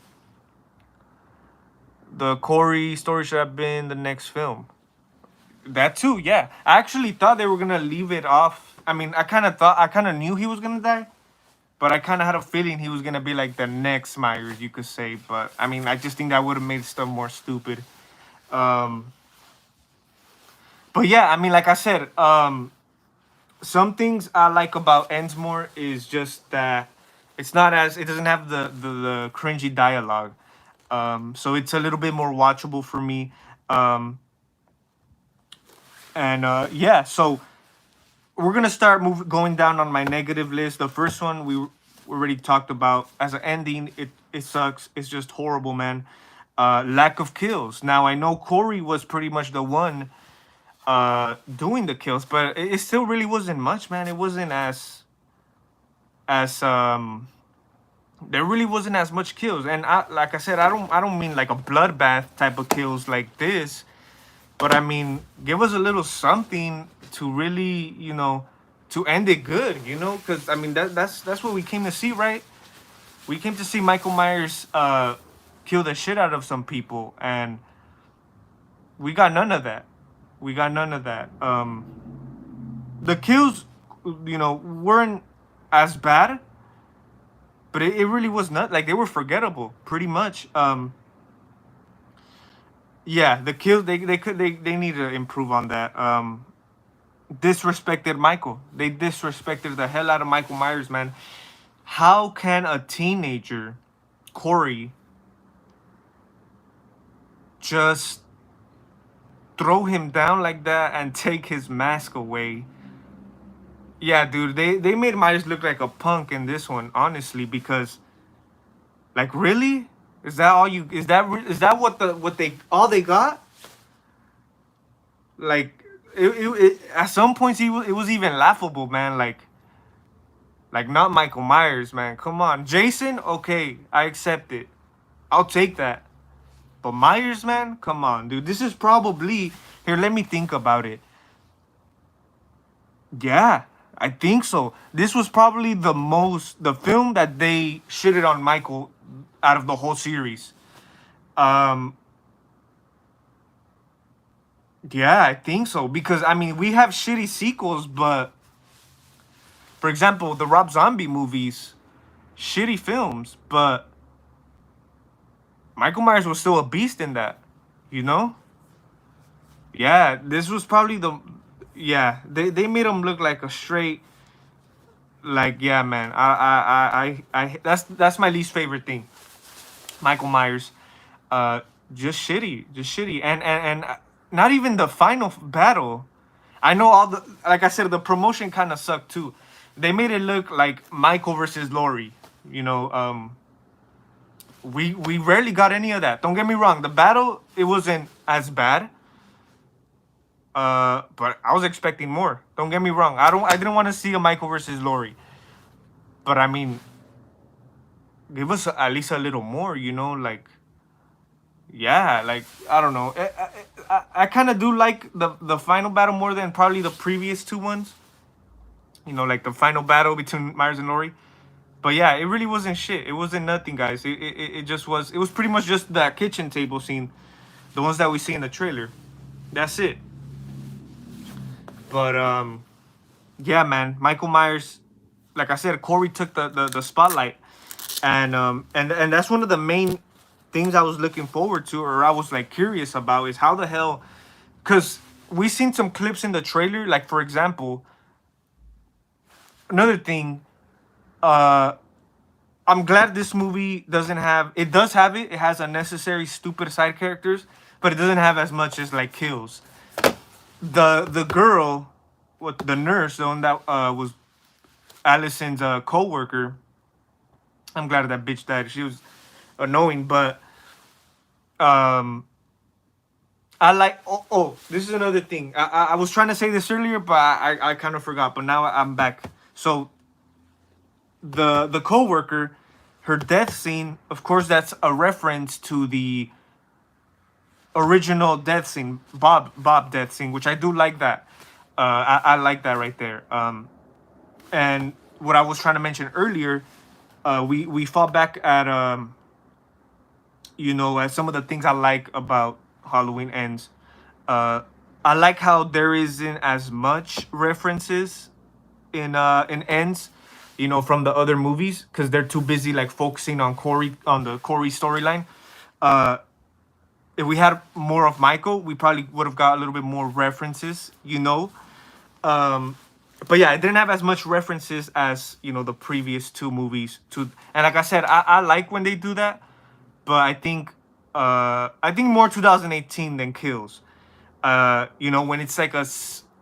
the Corey story should have been the next film. That too, yeah. I actually thought they were gonna leave it off. I mean, I kind of knew he was gonna die, but I kind of had a feeling he was gonna be like the next Myers, you could say. But I mean, I just think that would have made stuff more stupid. Um, but yeah, I mean, like I said, some things I like about Ensmore is just that it doesn't have the cringy dialogue. So it's a little bit more watchable for me. Um, and yeah, so we're gonna start going down on my negative list. The first one we already talked about. As an ending, it sucks. It's just horrible, man. Lack of kills. Now I know Corey was pretty much the one doing the kills, but it still really wasn't much, man. It wasn't as there really wasn't as much kills. And like I said, I don't mean like a bloodbath type of kills like this, but I mean, give us a little something to really, to end it good, because I mean that's what we came to see, right? We came to see Michael Myers kill the shit out of some people, and we got none of that. We got none of that. The kills, weren't as bad, but it really was not like they were forgettable, pretty much. Yeah, the kills they need to improve on that. Disrespected Michael. They disrespected the hell out of Michael Myers, man. How can a teenager, Corey, just throw him down like that and take his mask away? Yeah, dude, they made Myers look like a punk in this one, honestly, because like really? Is that all you is that what they all they got? Like at some points it was even laughable, man, like not Michael Myers, man. Come on. Jason, okay, I accept it. I'll take that. But Myers, man, come on, dude. This is probably here, let me think about it. Yeah, I think so. This was probably the film that they shitted on Michael out of the whole series. Um yeah, I think so. Because I mean we have shitty sequels, but for example, the Rob Zombie movies, shitty films, but Michael Myers was still a beast in that, you know? Yeah, this was probably yeah, they made him look like a straight, like, yeah, man. That's my least favorite thing. Michael Myers, uh, just shitty, and not even the final battle. I know all the, like I said, the promotion kind of sucked too. They made it look like Michael versus Laurie. You know, we rarely got any of that. Don't get me wrong. The battle, it wasn't as bad. But I was expecting more. Don't get me wrong. I didn't want to see a Michael versus Laurie. But I mean, give us at least a little more, you know, like, yeah, like, I don't know. I kind of do like the final battle more than probably the previous two ones. You know, like the final battle between Myers and Laurie. But yeah, it really wasn't shit. It wasn't nothing, guys. It just was. It was pretty much just that kitchen table scene, the ones that we see in the trailer. That's it. But yeah, man, Michael Myers. Like I said, Corey took the spotlight, and that's one of the main things I was looking forward to, or I was like curious about, is how the hell, because we seen some clips in the trailer. Like for example, another thing. I'm glad this movie doesn't have. It does have it. It has unnecessary, stupid side characters, but it doesn't have as much as like kills. The girl, what the nurse, the one that was Allison's co-worker. I'm glad that bitch died. She was annoying, but I like. This is another thing. I was trying to say this earlier, but I kind of forgot. But now I'm back. So the co-worker, her death scene, of course, that's a reference to the original death scene, Bob death scene, which I do like that. I like that right there. And what I was trying to mention earlier, we fall back at you know, at some of the things I like about Halloween Ends. I like how there isn't as much references in Ends, you know, from the other movies, because they're too busy like focusing on the Corey storyline. If we had more of Michael, we probably would have got a little bit more references, you know. But yeah, it didn't have as much references as, you know, the previous two movies. And like I said, I like when they do that, but I think more 2018 than Kills. You know, when it's like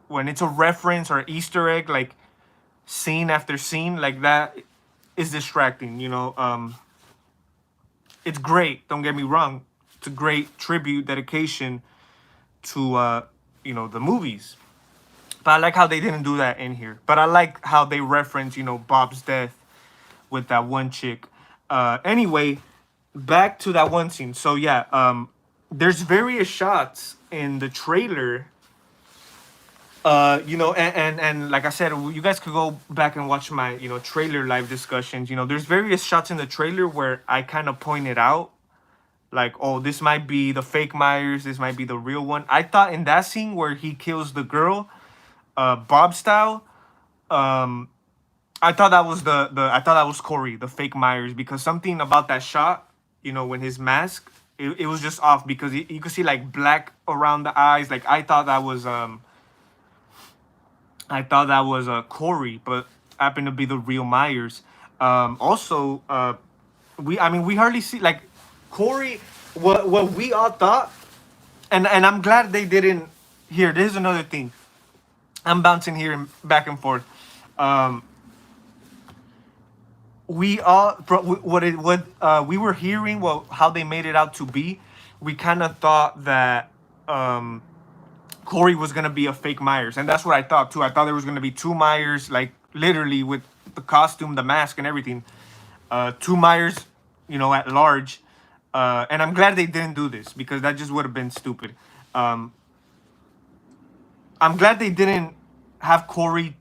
when it's a reference or Easter egg, like scene after scene, like that is distracting. You know, it's great. Don't get me wrong. It's a great tribute, dedication to you know, the movies. But I like how they didn't do that in here. But I like how they reference, you know, Bob's death with that one chick. Anyway, back to that one scene. So yeah, there's various shots in the trailer. You know, and like I said, you guys could go back and watch my, you know, trailer live discussions. You know, there's various shots in the trailer where I kind of pointed out, like, oh, this might be the fake Myers, this might be the real one. I thought in that scene where he kills the girl, Bob style, I thought that was I thought that was Corey, the fake Myers, because something about that shot, you know, when his mask, it was just off, because you could see like black around the eyes. Like I thought that was Corey, but happened to be the real Myers. Also, we hardly see like Corey. What we all thought, and I'm glad they didn't. Here, there's another thing. I'm bouncing here and back and forth. We all we were hearing, well, how they made it out to be. We kind of thought that Corey was gonna be a fake Myers, and that's what I thought too. I thought there was gonna be two Myers, like literally with the costume, the mask, and everything. Two Myers, you know, at large. And I'm glad they didn't do this, because that just would have been stupid. I'm glad they didn't have Corey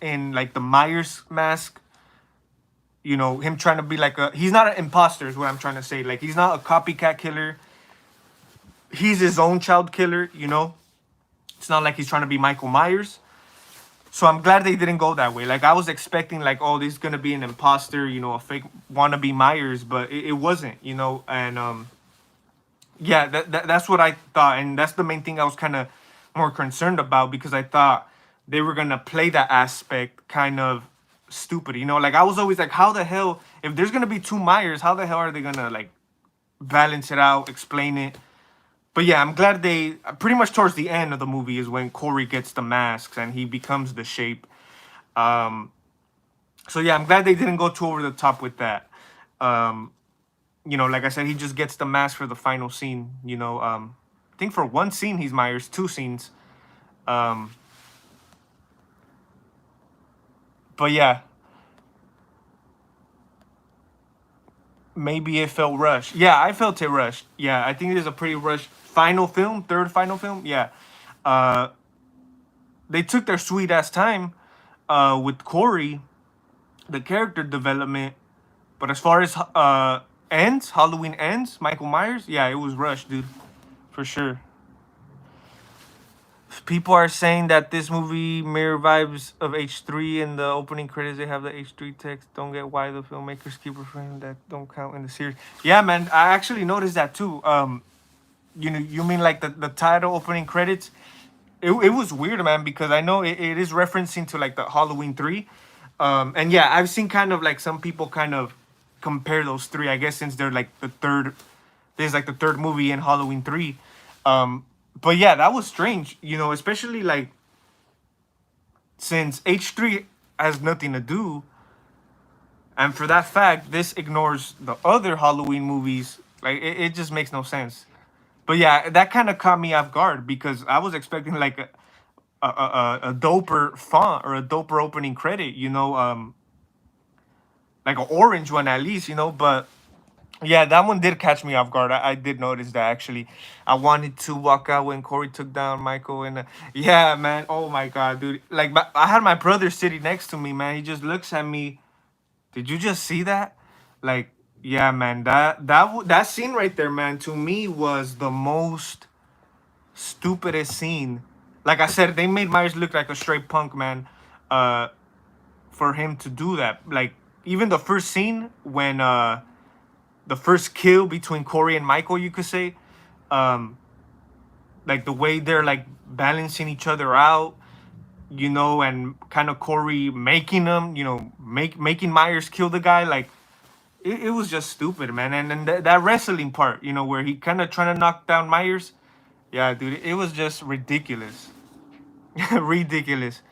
in like the Myers mask. You know, him trying to be like he's not an imposter is what I'm trying to say. Like, he's not a copycat killer. He's his own child killer, you know. It's not like he's trying to be Michael Myers. So I'm glad they didn't go that way. Like, I was expecting like, oh, this is gonna be an imposter, you know, a fake wannabe Myers, but it wasn't, you know. And yeah, that's what I thought, and that's the main thing I was kind of more concerned about, because I thought they were gonna play that aspect kind of stupid, you know. Like, I was always like, how the hell, if there's gonna be two Myers, how the hell are they gonna like balance it out, explain it? But yeah, I'm glad they pretty much towards the end of the movie is when Corey gets the masks and he becomes the shape. Um, so yeah, I'm glad they didn't go too over the top with that. Um, you know, like I said, he just gets the mask for the final scene. You know, I think for one scene he's Myers, two scenes. Um, but yeah, maybe it felt rushed. Yeah, I felt it rushed. Yeah, I think it is a pretty rushed final film, third final film. Yeah, uh, they took their sweet ass time with Corey, the character development. But as far as ends, Halloween ends, Michael Myers, yeah, it was rushed, dude, for sure. People are saying that this movie mirror vibes of H3. In the opening credits, they have the H3 text. Don't get why the filmmakers keep referring that don't count in the series. Yeah, man, I actually noticed that too. You know, you mean like the title opening credits? It was weird, man, because I know it is referencing to like the Halloween 3. And yeah, I've seen kind of like some people kind of compare those three, I guess, since they're like the third, there's like the third movie in Halloween 3. But yeah, that was strange, you know, especially like since H3 has nothing to do, and for that fact, this ignores the other Halloween movies. Like it just makes no sense. But yeah, that kind of caught me off guard because I was expecting like a doper font or a doper opening credit, you know, like an orange one at least, you know. But yeah, that one did catch me off guard. I did notice that actually. I wanted to walk out when Corey took down Michael, and yeah, man. Oh my god, dude! Like I had my brother sitting next to me, man. He just looks at me. Did you just see that? Like, yeah, man. That scene right there, man. To me, was the most stupidest scene. Like I said, they made Myers look like a straight punk, man. Uh, for him to do that, like even the first scene when the first kill between Corey and Michael, you could say, um, like the way they're like balancing each other out, you know, and kind of Corey making them, you know, making Myers kill the guy, like it was just stupid, man. And then that wrestling part, you know, where he kind of trying to knock down Myers, yeah, dude, it was just ridiculous, ridiculous.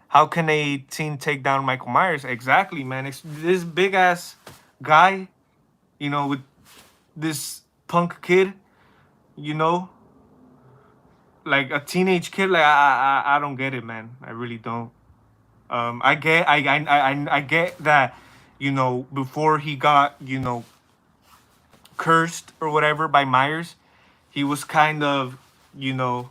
How can a team take down Michael Myers? Exactly, man. It's this big ass guy, you know, with this punk kid, you know, like a teenage kid. Like I don't get it, man. I really don't. I get I get that, you know, before he got, you know, cursed or whatever by Myers, he was kind of, you know,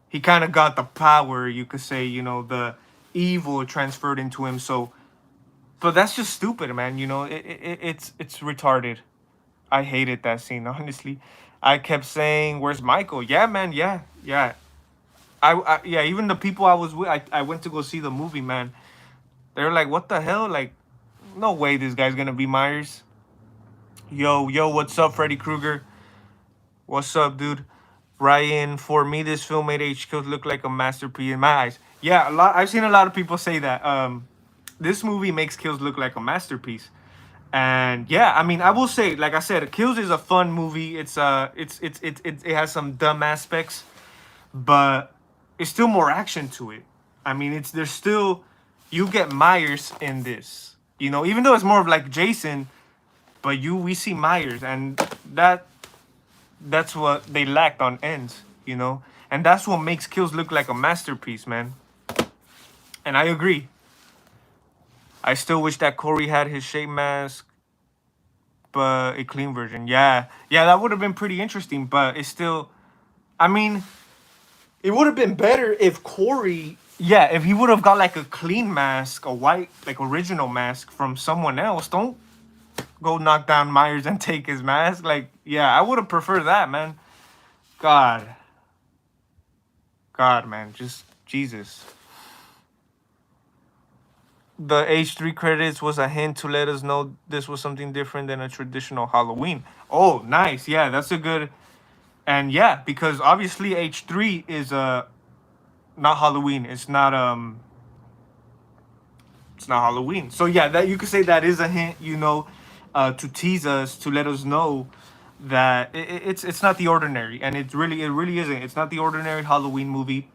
he kind of got the power, you could say, you know, the evil transferred into him. So, but that's just stupid, man. You know, it's retarded. I hated that scene, honestly. I kept saying, "Where's Michael?" Yeah, man. Yeah, yeah. Yeah. Even the people I was with, I went to go see the movie, man. They're like, "What the hell?" Like, no way, this guy's gonna be Myers. Yo, what's up, Freddy Krueger? What's up, dude? Ryan, for me, this film made HQ look like a masterpiece in my eyes. Yeah, a lot. I've seen a lot of people say that. This movie makes Kills look like a masterpiece. And yeah, I mean, I will say, like I said, Kills is a fun movie. It has some dumb aspects, but it's still more action to it. I mean, there's still, you get Myers in this, you know, even though it's more of like Jason, but we see Myers, and that's what they lacked on ends, you know, and that's what makes Kills look like a masterpiece, man. And I agree. I still wish that Corey had his shape mask, but a clean version. Yeah, yeah, that would have been pretty interesting. But it's still, I mean, it would have been better if Corey, yeah, if he would have got like a clean mask, a white, like original mask from someone else. Don't go knock down Myers and take his mask. Like, yeah, I would have preferred that, man. God, God, man, just Jesus. The H3 credits was a hint to let us know this was something different than a traditional Halloween. Oh, nice. Yeah, that's a good. And yeah, because obviously H3 is not Halloween. It's not Halloween. So yeah, that you could say that is a hint, you know, to tease us, to let us know that it's not the ordinary, and it really isn't. It's not the ordinary Halloween movie.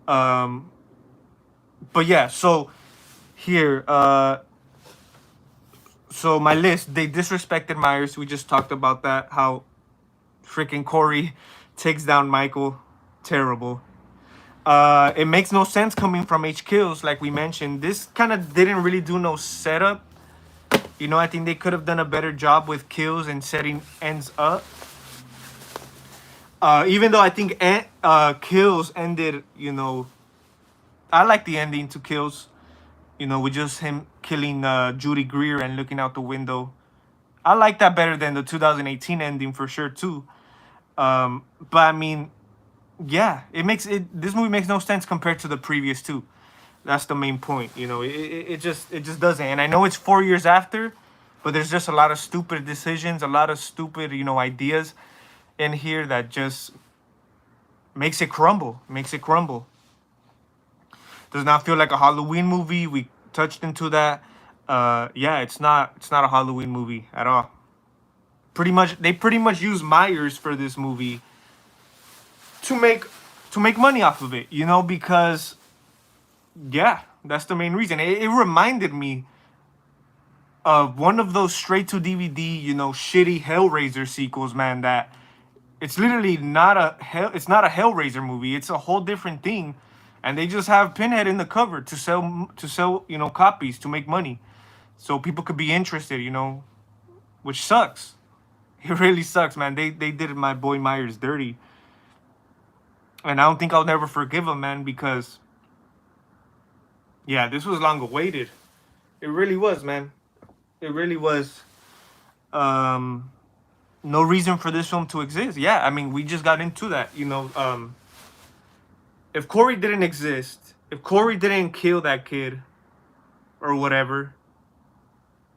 Um, but yeah, so here, so my list, they disrespected Myers. We just talked about that. How freaking Corey takes down Michael. Terrible. It makes no sense coming from H Kills, like we mentioned. This kind of didn't really do no setup. You know, I think they could have done a better job with kills and setting ends up. Even though I think kills ended, you know, I like the ending to kills. You know, with just him killing Judy Greer and looking out the window. I like that better than the 2018 ending for sure too. But I mean, yeah, it makes it. This movie makes no sense compared to the previous two. That's the main point. You know, it just doesn't. And I know it's 4 years after, but there's just a lot of stupid decisions, a lot of stupid, you know, ideas in here that just makes it crumble. Makes it crumble. Does not feel like a Halloween movie. We touched into that. Yeah, it's not. It's not a Halloween movie at all. They pretty much use Myers for this movie to make money off of it. You know, because yeah, that's the main reason. It reminded me of one of those straight to DVD, you know, shitty Hellraiser sequels, man. That it's literally not a it's not a Hellraiser movie. It's a whole different thing, and they just have Pinhead in the cover to sell you know copies to make money, so people could be interested. You know, which sucks. It really sucks, man. They did my boy Myers dirty, and I don't think I'll never forgive him, man, because yeah, this was long awaited. It really was, man. It really was. No reason for this film to exist. Yeah, I mean, we just got into that. You know, if Corey didn't exist, if Corey didn't kill that kid, or whatever,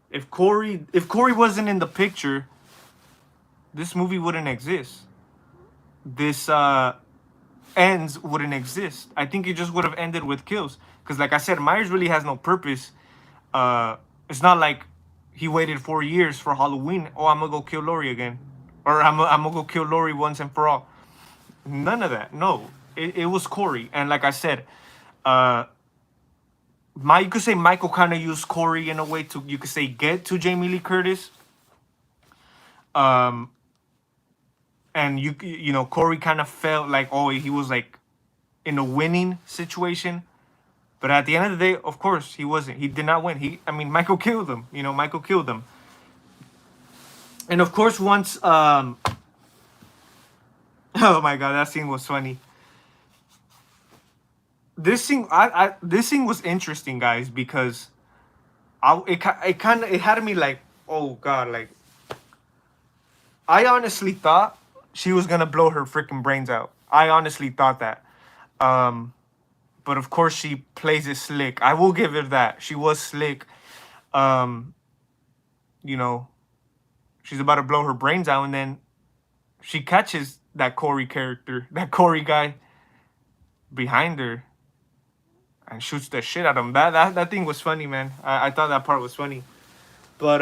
if Corey wasn't in the picture, this movie wouldn't exist. This ends wouldn't exist. I think it just would have ended with kills. Because like I said, Myers really has no purpose. It's not like he waited 4 years for Halloween. Oh, I'm gonna go kill Laurie again, or I'm gonna go kill Laurie once and for all. None of that. No, it was Corey, and like I said, you could say Michael kind of used Corey in a way to, you could say, get to Jamie Lee Curtis. And you know Corey kind of felt like, oh, he was like in a winning situation. But at the end of the day, of course, he wasn't. He did not win. I mean, Michael killed him. You know, Michael killed him. And of course, once, oh my God, that scene was funny. This scene, this scene was interesting, guys, because it had me like, oh God, like, I honestly thought she was gonna blow her freaking brains out. I honestly thought that. But of course she plays it slick. I will give her that. She was slick. You know, she's about to blow her brains out, and then she catches that Corey character, that Corey guy behind her, and shoots the shit out of him. That thing was funny, man. I thought that part was funny. But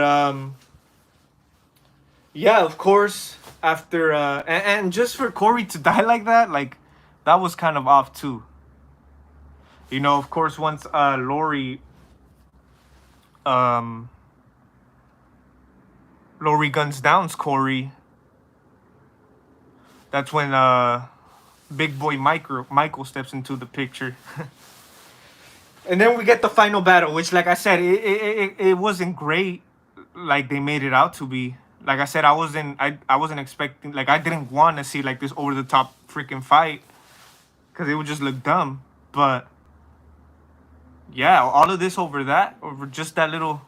yeah, of course, after and just for Corey to die like that was kind of off too. You know, of course, once Laurie guns down Corey, that's when big boy Michael steps into the picture. And then we get the final battle, which, like I said, it wasn't great like they made it out to be. Like I said, I wasn't expecting, like, I didn't want to see like this over the top freaking fight, because it would just look dumb. But yeah, all of this over just that little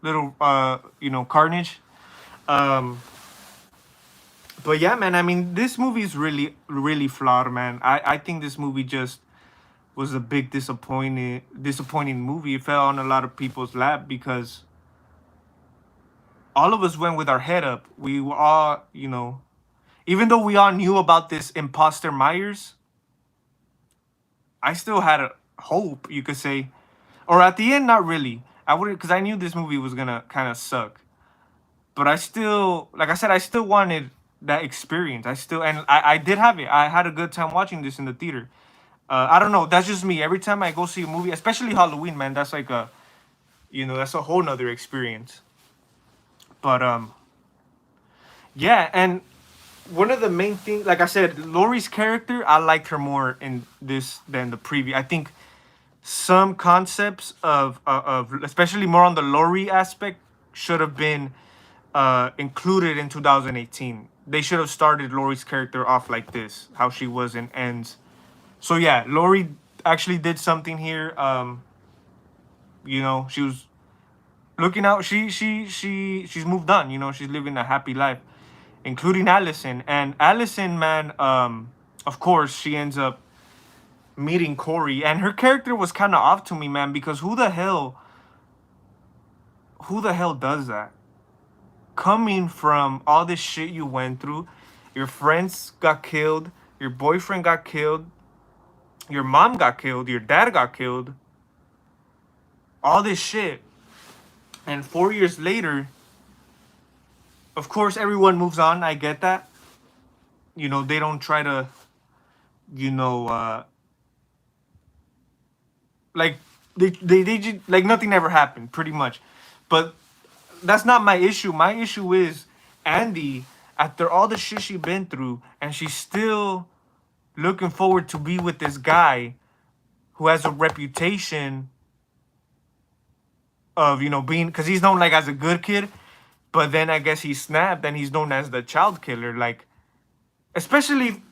you know, carnage. But yeah, man, I mean, this movie is really, really flawed, man. I think this movie just was a big disappointing movie. It fell on a lot of people's lap because all of us went with our head up. We were all, you know, even though we all knew about this imposter Myers, I still had a hope, you could say. Or at the end, not really. I would, because I knew this movie was gonna kind of suck. but I still, like I said, I still wanted that experience. I did have it. I had a good time watching this in the theater. I don't know. That's just me. Every time I go see a movie, especially Halloween, man, that's like a, that's a whole nother experience. But yeah, and one of the main things, like I said, Laurie's character, I liked her more in this than the preview. I think some concepts of especially more on the Laurie aspect should have been included in 2018. They should have started Laurie's character off like this, how she was in Ends. So yeah, Laurie actually did something here. She was looking out. She's moved on. She's living a happy life, including Allison. And Allison, man, of course, she ends up meeting Corey, and her character was kind of off to me, man, because who the hell does that? Coming from all this shit you went through, your friends got killed, your boyfriend got killed, your mom got killed, your dad got killed, all this shit. And 4 years later, of course, everyone moves on. I get that. They don't try to, like, they just, like, nothing ever happened, pretty much. But that's not my issue. My issue is Andy, after all the shit she's been through, and she's still looking forward to be with this guy who has a reputation of, being, because he's known, like, as a good kid, but then I guess he snapped and he's known as the child killer. Like, especially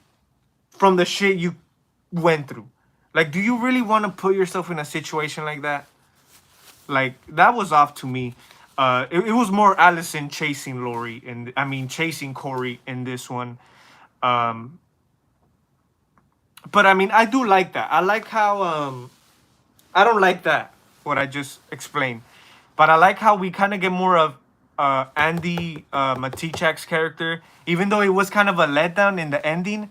from the shit you went through. Like, do you really want to put yourself in a situation like that? Like, that was off to me. It was more Allison chasing Laurie, and chasing Corey in this one. But I mean, I do like that. I like how I don't like that, what I just explained, but I like how we kind of get more of Andy Matichak's character, even though it was kind of a letdown in the ending.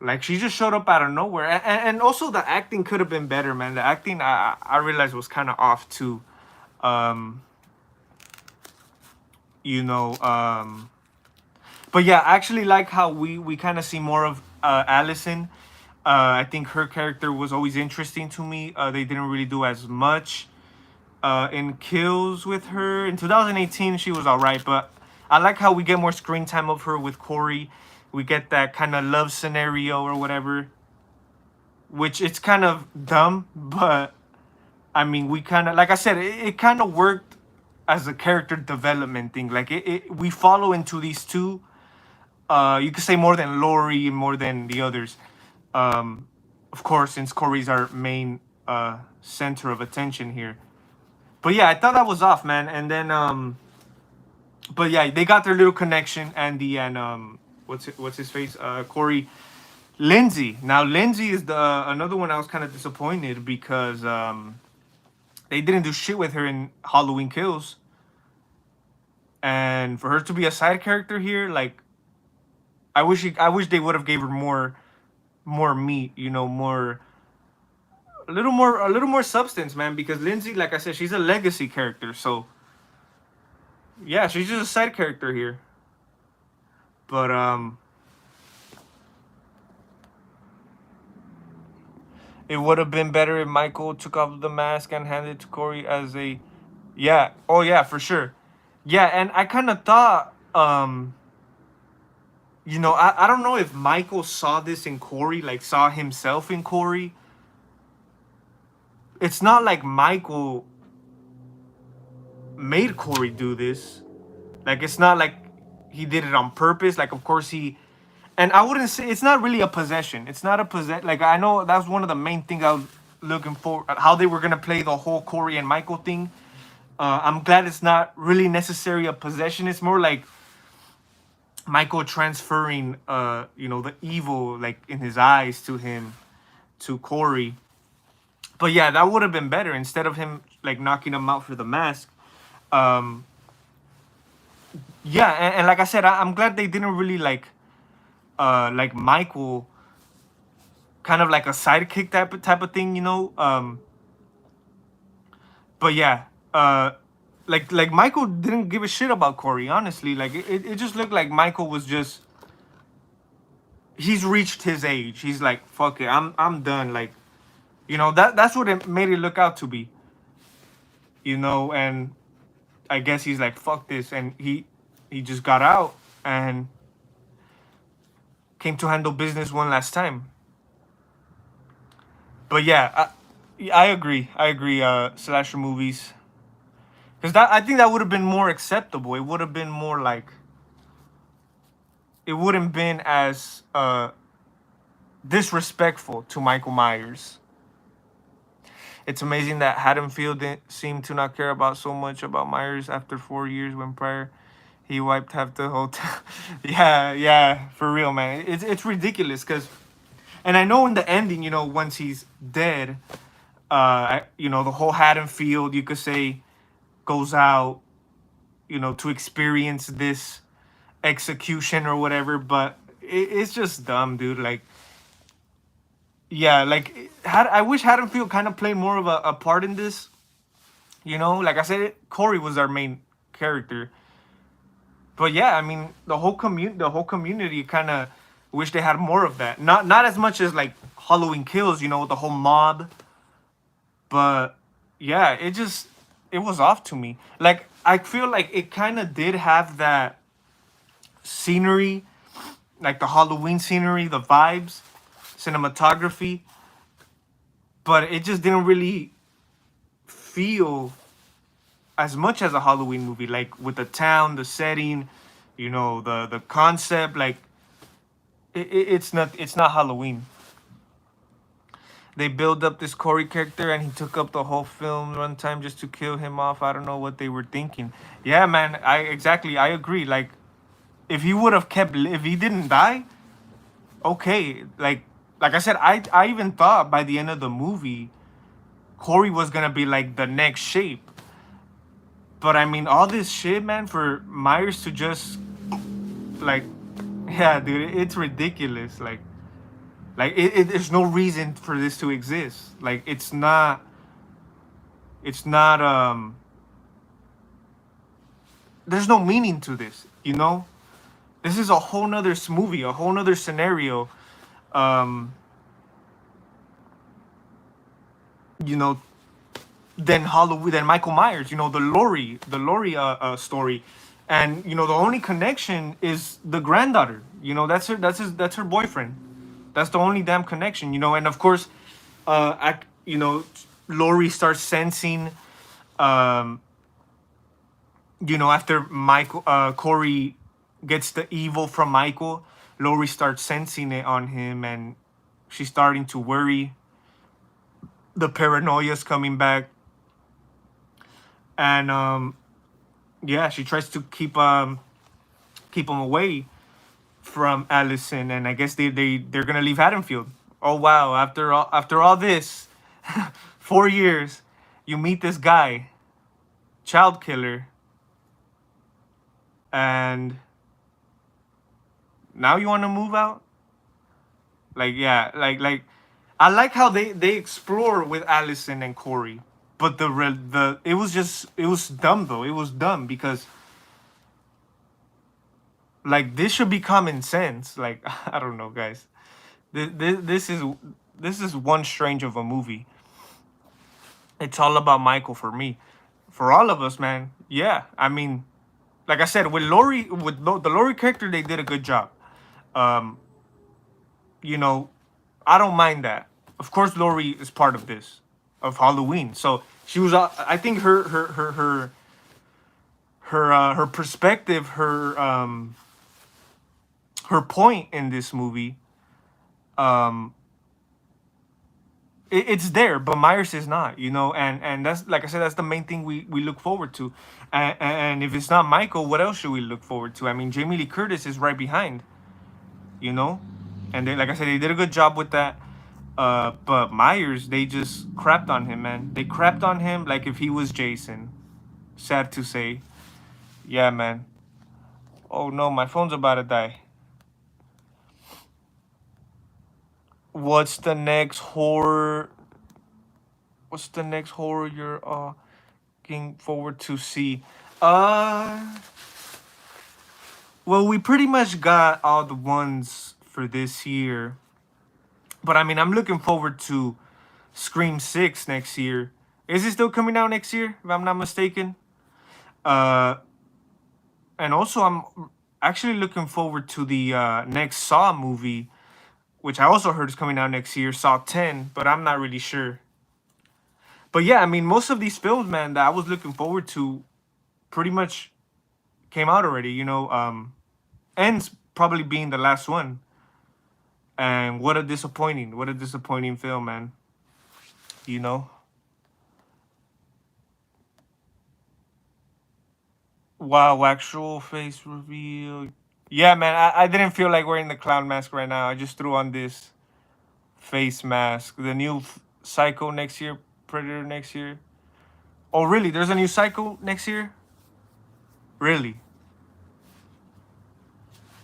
Like, she just showed up out of nowhere, and also the acting could have been better, man. The acting I realized was kind of off too. But yeah, I actually like how we kind of see more of Allison. I think her character was always interesting to me. They didn't really do as much in kills with her. In 2018, she was all right, but I like how we get more screen time of her with Corey. We get that kind of love scenario or whatever, which it's kind of dumb, but I mean, we kind of, like I said, it kind of worked as a character development thing. Like, we follow into these two. You could say more than Laurie, more than the others. Of course, since Corey's our main center of attention here. But yeah, I thought that was off, man. And then, but yeah, they got their little connection, Andy and what's his face, Corey. Lindsay. Now, Lindsay is the another one I was kind of disappointed because they didn't do shit with her in Halloween Kills, and for her to be a side character here, like, I wish they would have gave her more meat, a little more substance, man. Because Lindsay, like I said, she's a legacy character, so yeah, she's just a side character here. But it would have been better if Michael took off the mask and handed it to Corey as a, yeah, oh yeah, for sure, yeah. And I kind of thought, I don't know if Michael saw this in Corey, like saw himself in Corey. It's not like Michael made Corey do this. Like, it's not like he did it on purpose. Like, of course and I wouldn't say it's not really a possession. It's not a possession. Like, I know that was one of the main things I was looking for, how they were gonna play the whole Corey and Michael thing. I'm glad it's not really necessarily a possession. It's more like Michael transferring, the evil, like, in his eyes to him, to Corey. But yeah, that would have been better instead of him, like, knocking him out for the mask. Yeah, and like I said, I'm glad they didn't really like Michael, kind of like a sidekick type of thing, But yeah, like Michael didn't give a shit about Corey, honestly. Like it just looked like Michael was just, he's reached his age. He's like, fuck it, I'm done. Like, you know, that's what it made it look out to be. You know, and I guess he's like, fuck this, and he just got out and came to handle business one last time. But yeah, I agree. I agree. Slasher movies, because that, I think that would have been more acceptable. It would have been more like, it wouldn't been as disrespectful to Michael Myers. It's amazing that Haddonfield didn't seem to not care about so much about Myers after 4 years, when prior he wiped half the hotel. Yeah, yeah, for real, man. It's ridiculous, because, and I know in the ending, you know, once he's dead, you know, the whole Haddonfield, you could say, goes out, you know, to experience this execution or whatever. But it's just dumb, dude. Like, yeah, like, I wish Haddonfield kind of played more of a part in this. You know, like I said, Corey was our main character. But yeah, I mean, the whole community kind of wish they had more of that. Not as much as like Halloween Kills, you know, the whole mob. But yeah, it was off to me. Like, I feel like it kind of did have that scenery, like the Halloween scenery, the vibes, cinematography, but it just didn't really feel as much as a Halloween movie, like with the town, the setting, you know, the concept. Like, it's not Halloween. They build up this Corey character, and he took up the whole film runtime just to kill him off. I don't know what they were thinking. Yeah, man, I agree. Like, if he would have kept, if he didn't die, okay. Like I said, I even thought by the end of the movie, Corey was gonna be like the next shape. But I mean, all this shit, man, for Myers to just, like, yeah, dude, it's ridiculous. Like there's no reason for this to exist. Like, it's not there's no meaning to this, you know. This is a whole nother movie, a whole nother scenario. um you know, than Halloween, than Michael Myers, you know, the Laurie story. And you know, the only connection is the granddaughter. You know, that's her boyfriend. That's the only damn connection, you know. And of course, you know, Laurie starts sensing, um you know, after Michael, Corey gets the evil from Michael, Laurie starts sensing it on him, and she's starting to worry. The paranoia's coming back, and yeah, she tries to keep him away from Allison, and I guess they're gonna leave Haddonfield. Oh wow! After all this, 4 years, you meet this guy, child killer, and now you want to move out? Like, yeah, like I like how they explore with Allison and Corey, but the it was just, it was dumb though. It was dumb because, like, this should be common sense. Like, I don't know, guys. This is one strange of a movie. It's all about Michael for me, for all of us, man. Yeah, I mean, like I said, with Laurie, the Laurie character, they did a good job. Um, you know, I don't mind that. Of course, Laurie is part of this, of Halloween. So she was. I think her perspective, her point in this movie, um, it's there, but Myers is not. You know, and that's, like I said, that's the main thing we look forward to. And if it's not Michael, what else should we look forward to? I mean, Jamie Lee Curtis is right behind. You know, and they, like I said, they did a good job with that. But Myers, they just crapped on him, man. They crapped on him like if he was Jason. Sad to say. Yeah, man. Oh no, my phone's about to die. What's the next horror? What's the next horror you're looking forward to see? Uh, well, we pretty much got all the ones for this year. But I mean, I'm looking forward to Scream 6 next year. Is it still coming out next year, if I'm not mistaken? Uh, and also, I'm actually looking forward to the next Saw movie, which I also heard is coming out next year, Saw 10, but I'm not really sure. But yeah, I mean, most of these films, man, that I was looking forward to pretty much came out already, you know. Ends probably being the last one. And what a disappointing film, man. You know? Wow, actual face reveal. Yeah, man, I didn't feel like wearing the clown mask right now. I just threw on this face mask. The new Psycho next year, Predator next year. Oh, really? There's a new Psycho next year? Really?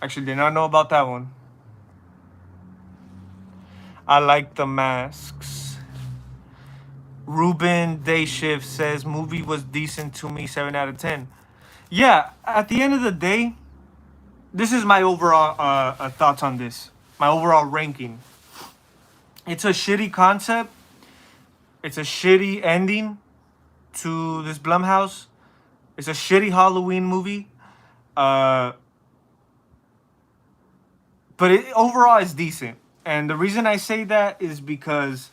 Actually, did not know about that one. I like the masks. Ruben Day Shift says movie was decent to me, 7 out of 10. Yeah, at the end of the day, this is my overall thoughts on this. My overall ranking. It's a shitty concept. It's a shitty ending to this Blumhouse. It's a shitty Halloween movie. But overall, it's decent. And the reason I say that is because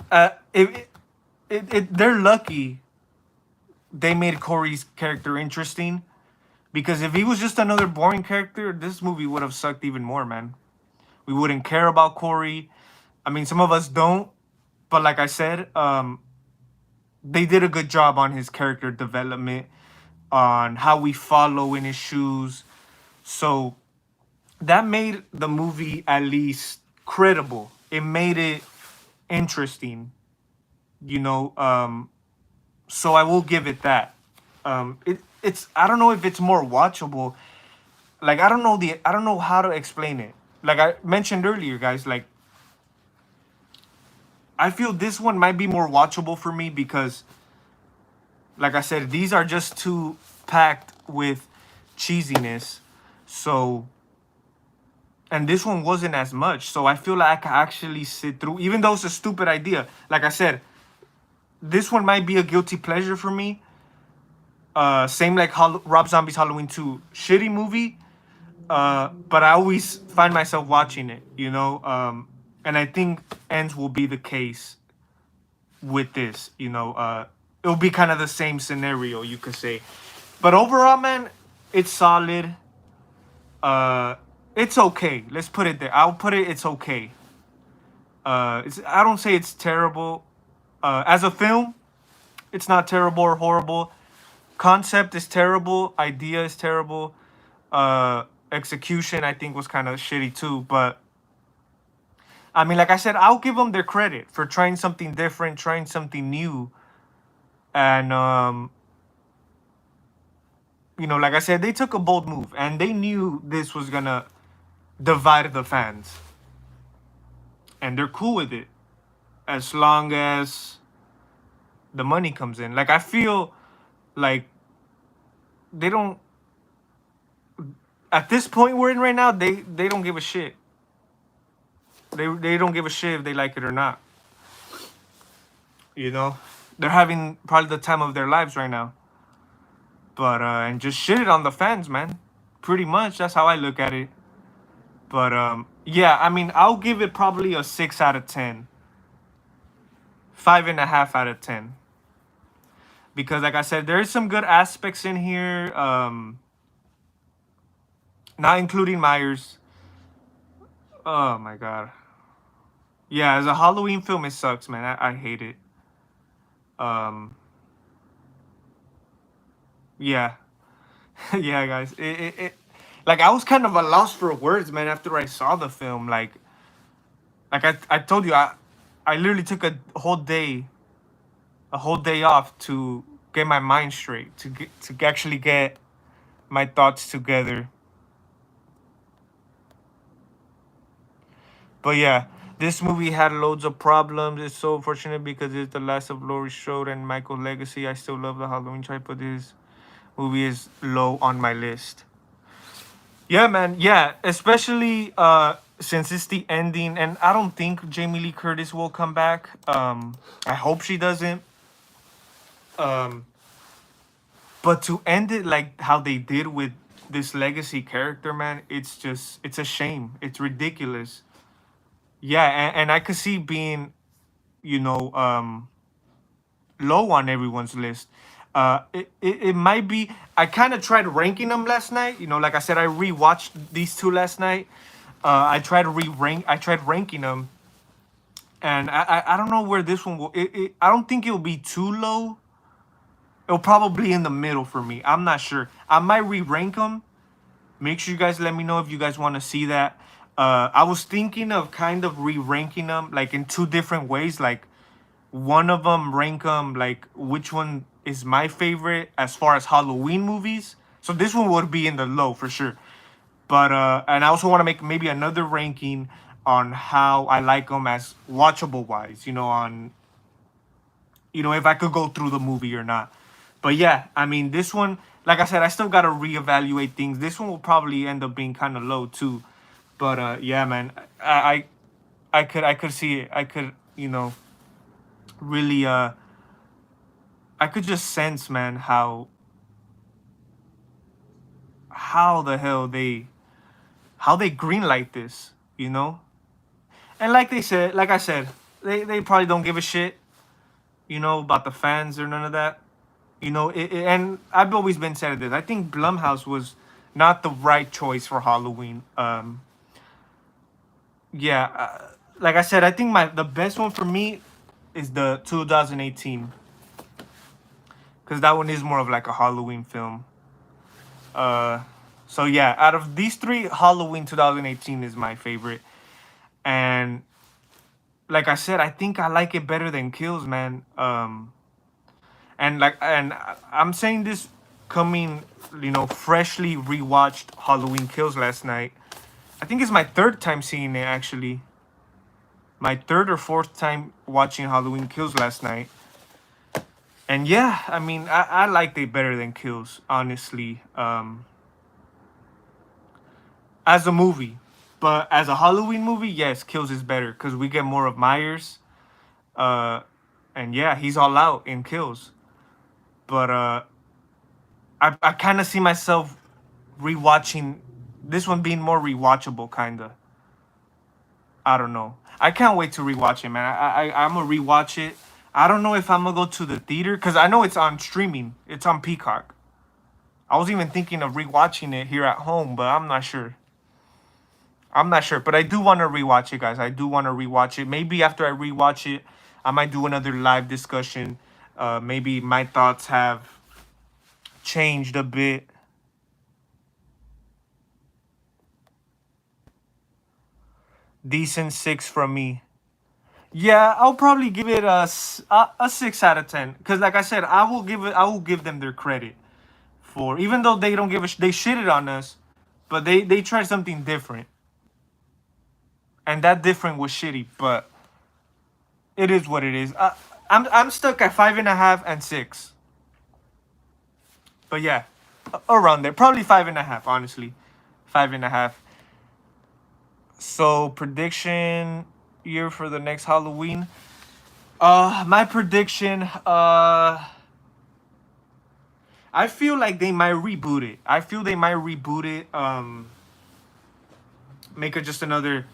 they're lucky they made Corey's character interesting. Because if he was just another boring character, this movie would have sucked even more, man. We wouldn't care about Corey. I mean, some of us don't. But like I said, they did a good job on his character development, on how we follow in his shoes. So that made the movie at least credible. It made it interesting, you know. So I will give it that. It's I don't know if it's more watchable. Like I don't know how to explain it. Like I mentioned earlier, guys, like I feel this one might be more watchable for me because like I said, these are just too packed with cheesiness. So and this one wasn't as much. So I feel like I can actually sit through, even though it's a stupid idea. Like I said, this one might be a guilty pleasure for me. Same like Rob Zombie's Halloween 2. Shitty movie, but I always find myself watching it, you know? And I think Ends will be the case with this, you know? It'll be kind of the same scenario, you could say. But overall, man, it's solid. It's okay. Let's put it there. I'll put it, it's okay. I don't say it's terrible. As a film, it's not terrible or horrible. Concept is terrible. Idea is terrible. Execution, I think, was kind of shitty too. But I mean, like I said, I'll give them their credit for trying something different, trying something new, and you know, like I said, they took a bold move, and they knew this was gonna divide the fans, and they're cool with it as long as the money comes in. Like I feel like they don't at this point we're in right now, they don't give a shit. They don't give a shit if they like it or not. You know? They're having probably the time of their lives right now. But and just shit it on the fans, man. Pretty much. That's how I look at it. But yeah, I mean, I'll give it probably a 6 out of 10. 5.5 out of 10. Because like I said, there's some good aspects in here. Not including Myers. Oh my god. Yeah, as a Halloween film, it sucks, man. I hate it. Yeah. Yeah, guys. Like I was kind of a loss for words, man, after I saw the film. Like I told you, I literally took a whole day off to get my mind straight, to actually get my thoughts together. But yeah, This movie had loads of problems. It's so unfortunate because it's the last of Laurie Strode and Michael's legacy. I still love the Halloween tribe, but this movie is low on my list. Yeah, man. Yeah, especially since it's the ending, and I don't think Jamie Lee Curtis will come back. I hope she doesn't. Um, but to end it like how they did with this legacy character, man, it's a shame. It's ridiculous. Yeah, and I could see being, you know, low on everyone's list. It might be. I kind of tried ranking them last night. You know, like I said, I rewatched these two last night. I tried to re-rank. I tried ranking them, and I don't know where this one will. I don't think it'll be too low. It'll probably in the middle for me. I'm not sure. I might re-rank them. Make sure you guys let me know if you guys want to see that. I was thinking of kind of re-ranking them like in two different ways. Like one of them rank them like which one is my favorite as far as Halloween movies. So this one would be in the low for sure. But and I also want to make maybe another ranking on how I like them as watchable wise. You know, on if I could go through the movie or not. But yeah, I mean this one, like I said, I still gotta reevaluate things. This one will probably end up being kind of low too. But yeah, man, I could see it. I could really I could just sense, man, how the hell they greenlight this, you know? And like I said, they probably don't give a shit, about the fans or none of that. And I've always been said this. I think Blumhouse was not the right choice for Halloween. Yeah, like I said, I think the best one for me is the 2018, because that one is more of like a Halloween film. So yeah, out of these three, Halloween 2018 is my favorite. And like I said, I think I like it better than Kills, man. And I'm saying this coming, freshly rewatched Halloween Kills last night. I think it's my third time seeing it, actually. My third or fourth time watching Halloween Kills last night. And yeah, I mean, I liked it better than Kills, honestly. As a movie. But as a Halloween movie, yes, Kills is better because we get more of Myers. And yeah, he's all out in Kills. But I kind of see myself rewatching this one being more rewatchable, kind of. I don't know. I can't wait to rewatch it, man. I'm gonna rewatch it. I don't know if I'm gonna go to the theater because I know it's on streaming. It's on Peacock. I was even thinking of rewatching it here at home, but I'm not sure. But I do want to rewatch it, guys. I do want to rewatch it. Maybe after I rewatch it, I might do another live discussion. Maybe my thoughts have changed a bit. Decent 6 from me. Yeah, I'll probably give it a 6 out of 10. Cause like I said, I will give them their credit for, even though they don't give they shitted on us, but they tried something different. And that different was shitty, but it is what it is. I'm stuck at 5.5 and 6. But yeah, around there, probably 5.5. Honestly, 5.5. So prediction year for the next Halloween. My prediction. I feel like they might reboot it. Make it just another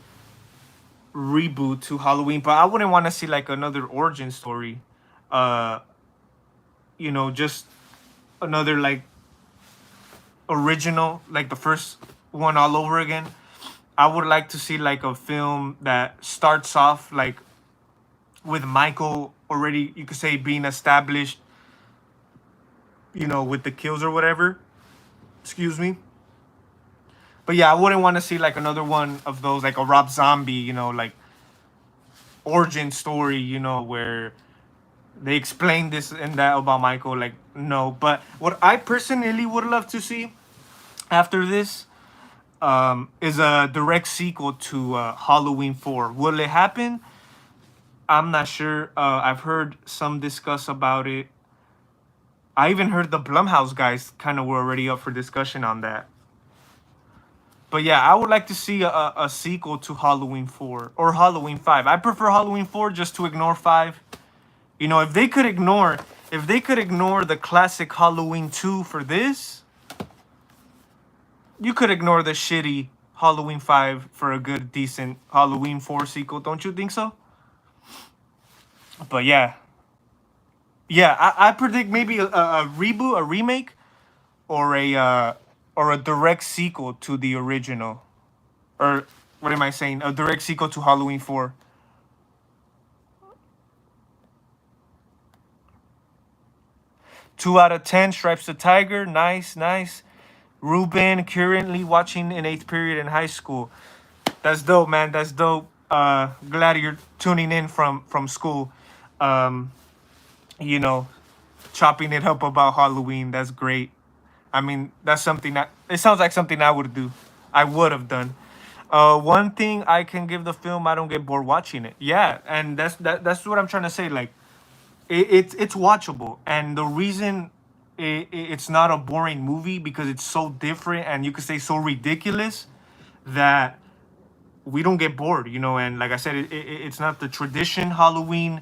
reboot to Halloween, but I wouldn't want to see like another origin story. Just another like original, like the first one all over again. I would like to see like a film that starts off like with Michael already, you could say, being established, with the kills or whatever. Excuse me. But yeah, I wouldn't want to see like another one of those, like a Rob Zombie, like origin story, where they explain this and that about Michael. Like, no. But what I personally would love to see after this, is a direct sequel to Halloween 4. Will it happen? I'm not sure. I've heard some discuss about it. I even heard the Blumhouse guys kind of were already up for discussion on that. But yeah, I would like to see a sequel to Halloween 4 or Halloween 5. I prefer Halloween 4 just to ignore 5. You know, if they could ignore the classic Halloween 2 for this, you could ignore the shitty Halloween 5 for a good decent Halloween 4 sequel, don't you think so? But yeah. Yeah, I predict maybe a reboot, a remake, or a direct sequel to the original. Or what am I saying? A direct sequel to Halloween 4. 2 out of 10, Stripes the Tiger. Nice, nice. Ruben, currently watching in 8th period in high school. That's dope, man. That's dope. Glad you're tuning in from school. Um, you know, chopping it up about Halloween. That's great. I mean, that's something that it sounds like something I would do. I would have done. One thing I can give the film, I don't get bored watching it. Yeah, and that's what I'm trying to say. Like, it's watchable, and the reason it's not a boring movie because it's so different and you could say so ridiculous that we don't get bored, you know. And like I said, it's not the tradition Halloween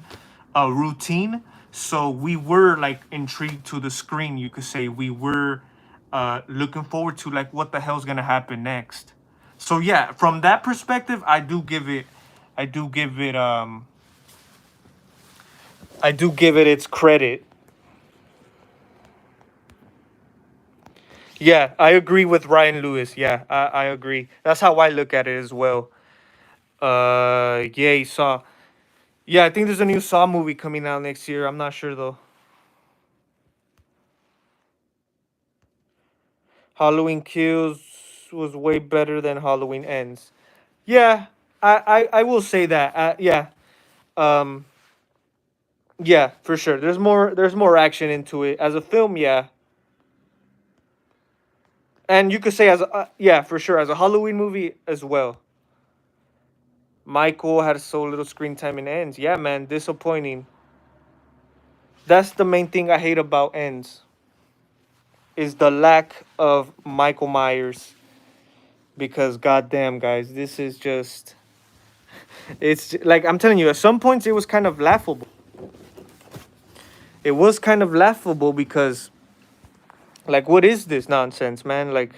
routine, so we were like intrigued to the screen. You could say we were looking forward to like what the hell's gonna happen next. So yeah, from that perspective, I do give it I do give it its credit. Yeah, I agree with Ryan Lewis. Yeah, I agree. That's how I look at it as well. Yeah, Saw. Yeah, I think there's a new Saw movie coming out next year. I'm not sure though. Halloween Kills was way better than Halloween Ends. Yeah, I will say that. Yeah. Um. Yeah, for sure. There's more action into it as a film. Yeah, and you could say as a, yeah, for sure, as a Halloween movie as well. Michael had so little screen time in Ends. Yeah, man, disappointing. That's the main thing I hate about Ends is the lack of Michael Myers. Because goddamn, guys, this is just it's like I'm telling you. At some points, it was kind of laughable. It was kind of laughable because, like, what is this nonsense, man? Like,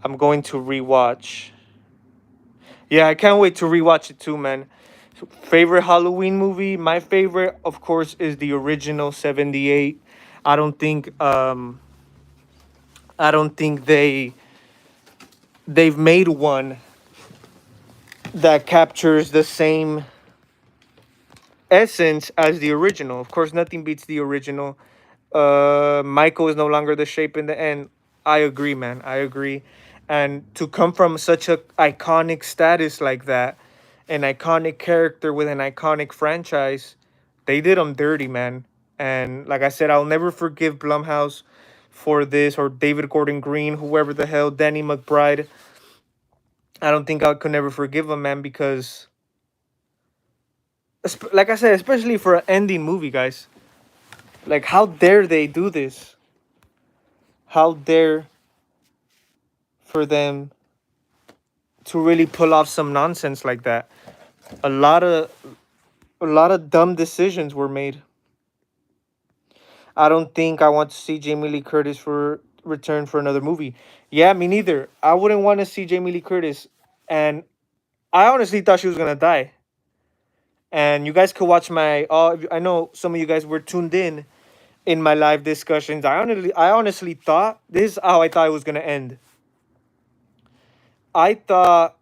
I'm going to rewatch. Yeah, I can't wait to rewatch it too, man. Favorite Halloween movie? My favorite, of course, is the original '78. I don't think I don't think they've made one that captures the same essence as the original. Of course, nothing beats the original. Michael is no longer the shape in the end. I agree, man. I agree. And to come from such a iconic status like that, an iconic character with an iconic franchise, they did them dirty, man. And like I said, I'll never forgive Blumhouse for this or David Gordon Green, whoever the hell, Danny McBride. I don't think I could never forgive him, man, because like I said, especially for an ending movie, guys. Like, how dare they do this? How dare for them to really pull off some nonsense like that? A lot of a lot of dumb decisions were made. I don't think I want to see Jamie Lee Curtis for return for another movie. Yeah, me neither. I wouldn't want to see Jamie Lee Curtis, and I honestly thought she was gonna die. And you guys could watch my. I know some of you guys were tuned in my live discussions. I honestly thought this is how I thought it was gonna end. I thought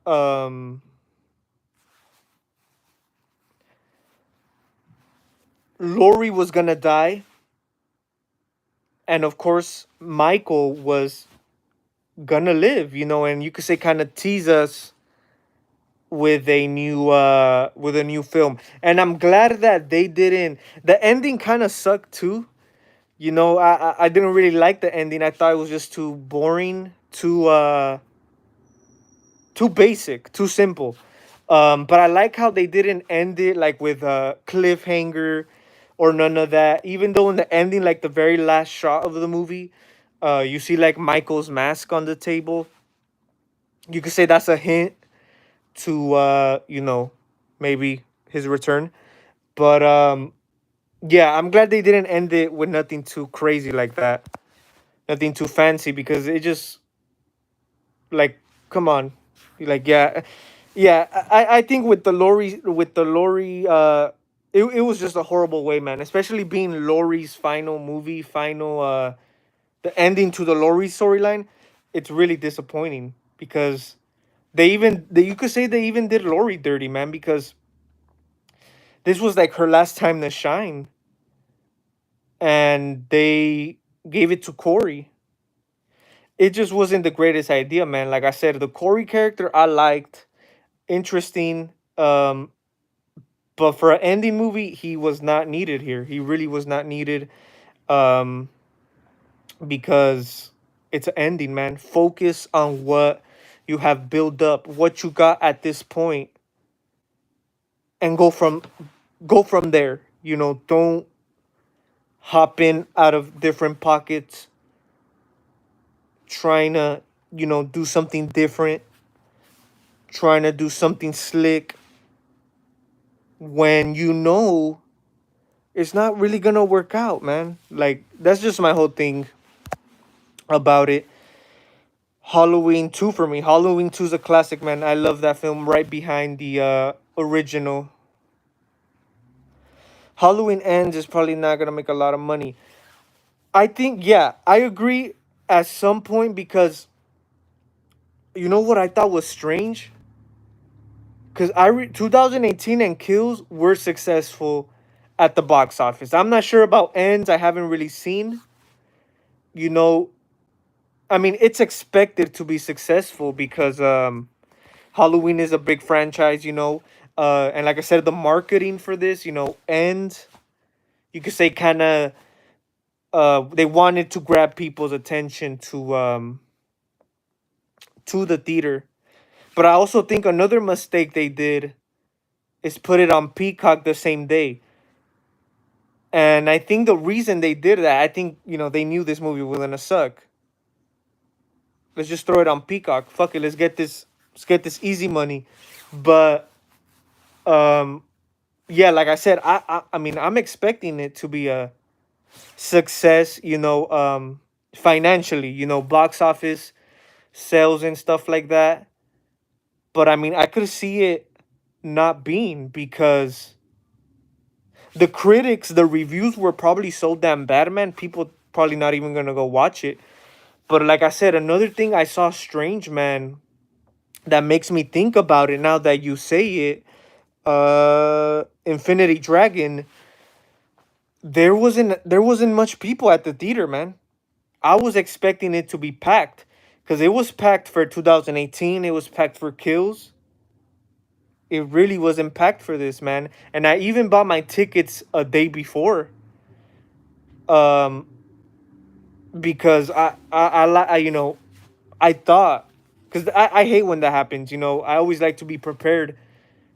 Lori was gonna die, and of course Michael was gonna live. You know, and you could say kind of tease us with a new film. And I'm glad that they didn't. The ending kind of sucked too. I didn't really like the ending. I thought it was just too boring, too basic, too simple. But I like how they didn't end it like with a cliffhanger or none of that. Even though in the ending, like the very last shot of the movie, you see like Michael's mask on the table. You could say that's a hint to maybe his return. But yeah, I'm glad they didn't end it with nothing too crazy like that. Nothing too fancy because it just like come on. Like yeah, I think with the Lori it was just a horrible way, man. Especially being Lori's final movie, final the ending to the Lori storyline. It's really disappointing because you could say they even did Lori dirty, man, because this was like her last time to shine, and they gave it to Corey. It just wasn't the greatest idea, man. Like I said, the Corey character I liked, interesting, but for an ending movie, he was not needed here. He really was not needed, um, because it's an ending, man. Focus on what you have built up, what you got at this point, and go from there. Don't hop in out of different pockets trying to, do something different, trying to do something slick when it's not really gonna work out, man. Like that's just my whole thing about it. Halloween 2 for me. Halloween 2 is a classic, man. I love that film right behind the original. Halloween Ends is probably not gonna make a lot of money. I think, yeah, I agree at some point because you know what I thought was strange? Because 2018 and Kills were successful at the box office. I'm not sure about Ends. I haven't really seen. You know, I mean, it's expected to be successful because Halloween is a big franchise. And like I said, the marketing for this, and you could say kind of they wanted to grab people's attention to the theater. But I also think another mistake they did is put it on Peacock the same day. And I think the reason they did that, I think, they knew this movie was gonna suck. Let's just throw it on Peacock. Fuck it, let's get this easy money. But um yeah, like I said, I mean I'm expecting it to be a success, financially, box office, sales and stuff like that. But I mean I could see it not being because the reviews were probably so damn bad, man. People probably not even gonna go watch it. But like I said, another thing I saw strange, man, that makes me think about it now that you say it, Infinity Dragon, there wasn't much people at the theater, man. I was expecting it to be packed because it was packed for 2018. It was packed for Kills. It really wasn't packed for this, man. And I even bought my tickets a day before, um, because I thought, because I hate when that happens. I always like to be prepared,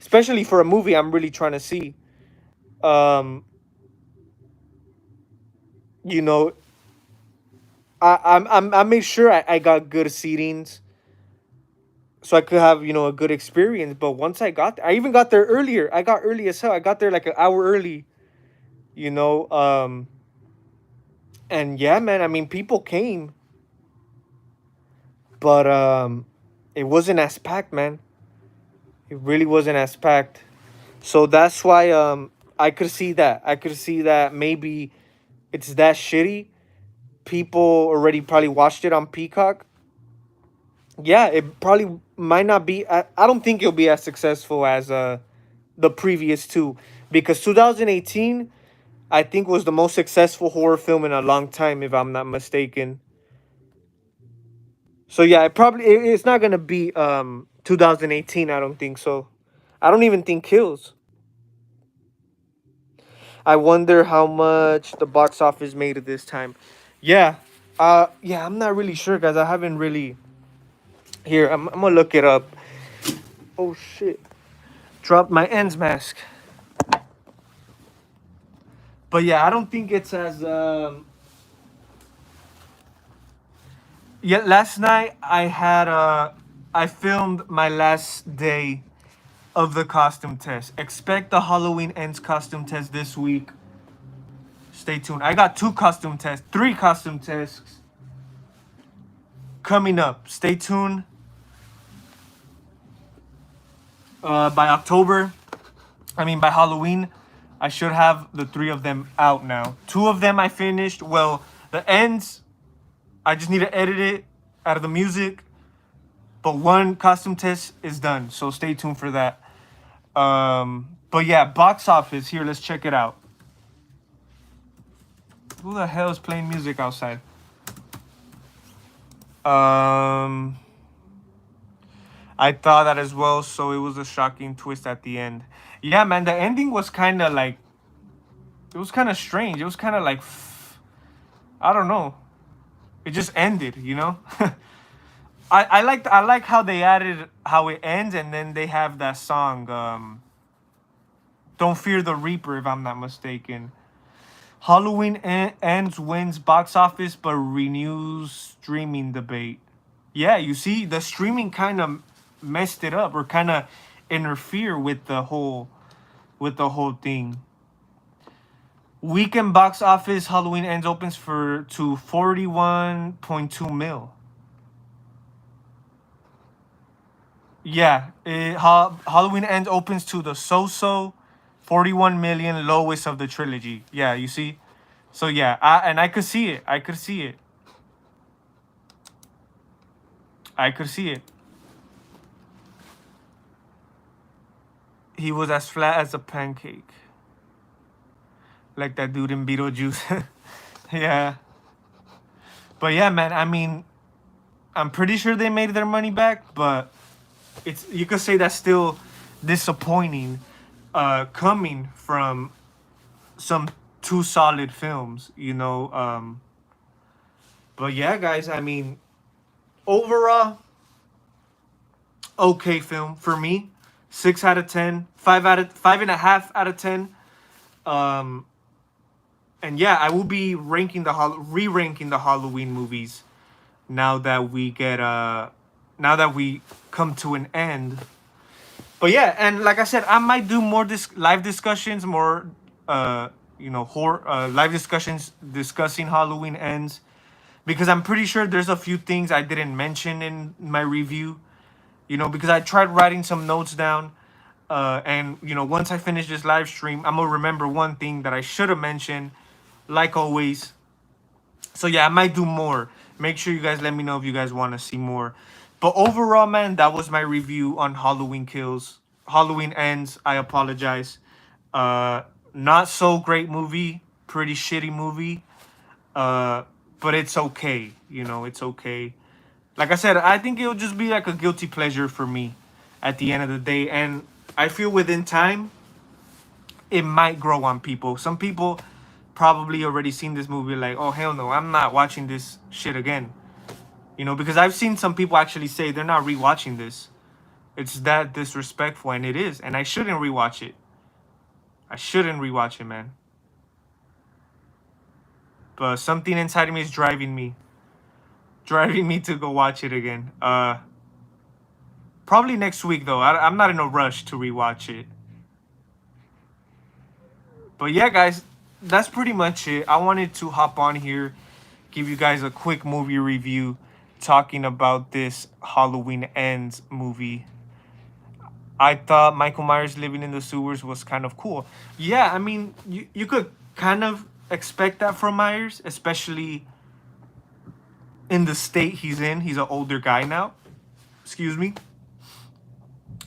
especially for a movie I'm really trying to see. Um, you know, I made sure I got good seatings so I could have a good experience. But once I got there, I even got there earlier. I got early as hell. I got there like an hour early. You know, um, and yeah, man. I mean, people came, but it wasn't as packed, man. It really wasn't as packed. So that's why I could see that. I could see that maybe it's that shitty. People already probably watched it on Peacock. Yeah, it probably might not be. I don't think it'll be as successful as the previous two, because 2018 I think was the most successful horror film in a long time, if I'm not mistaken. So yeah, it's not gonna be 2018. I don't think so. I don't even think Kills. I wonder how much the box office made it this time. Yeah. Yeah, I'm not really sure, guys. I haven't really. Here, I'm gonna look it up. Oh shit! Dropped my ends mask. But yeah, I don't think it's as Yeah, last night I filmed my last day of the costume test. Expect the Halloween Ends costume test this week. Stay tuned. I got 3 costume tests coming up. Stay tuned. By October, by Halloween, I should have the 3 of them out now. 2 of them I finished. Well, the ends, I just need to edit it out of the music. But 1 costume test is done, so stay tuned for that. But yeah, box office. Here, let's check it out. Who the hell is playing music outside? I thought that as well, so it was a shocking twist at the end. Yeah, man, the ending was kind of like, it was kind of strange. It was kind of like, I don't know. It just ended, you know? I like how they added how it ends, and then they have that song, Don't Fear the Reaper, if I'm not mistaken. Halloween Ends wins box office but renews streaming debate. Yeah, you see, the streaming kind of messed it up, or kind of interfere with the whole thing. Weekend box office, Halloween Ends opens to 41.2 mil. Yeah, Halloween Ends opens to the so-so 41 million, lowest of the trilogy. Yeah, you see? So yeah, I could see it. I could see it. I could see it. He was as flat as a pancake. Like that dude in Beetlejuice. Yeah. But yeah, man, I'm pretty sure they made their money back, but you could say that's still disappointing, coming from some 2 solid films, you know. But yeah, guys, overall, okay film for me. 6 out of 10, 5.5 out of 10. And yeah, I will be re-ranking the Halloween movies now that we come to an end. But yeah, and like I said, I might do more live discussions, more horror live discussions discussing Halloween Ends, because I'm pretty sure there's a few things I didn't mention in my review. Because I tried writing some notes down, and once I finish this live stream, I'm gonna remember one thing that I should have mentioned, like always. So yeah, I might do more. Make sure you guys let me know if you guys want to see more. But overall, man, that was my review on Halloween Ends. I apologize. Not so great movie, pretty shitty movie. But it's okay. It's okay. Like I said, I think it'll just be like a guilty pleasure for me at the end of the day. And I feel within time, it might grow on people. Some people probably already seen this movie like, oh, hell no, I'm not watching this shit again. Because I've seen some people actually say they're not rewatching this. It's that disrespectful, and it is. And I shouldn't rewatch it. I shouldn't rewatch it, man. But something inside of me is driving me to go watch it again. Probably next week, though. I'm not in a rush to rewatch it. But yeah, guys, that's pretty much it. I wanted to hop on here, give you guys a quick movie review, talking about this Halloween Ends movie. I thought Michael Myers living in the sewers was kind of cool. Yeah, you could kind of expect that from Myers, especially in the state he's in. He's an older guy now. Excuse me.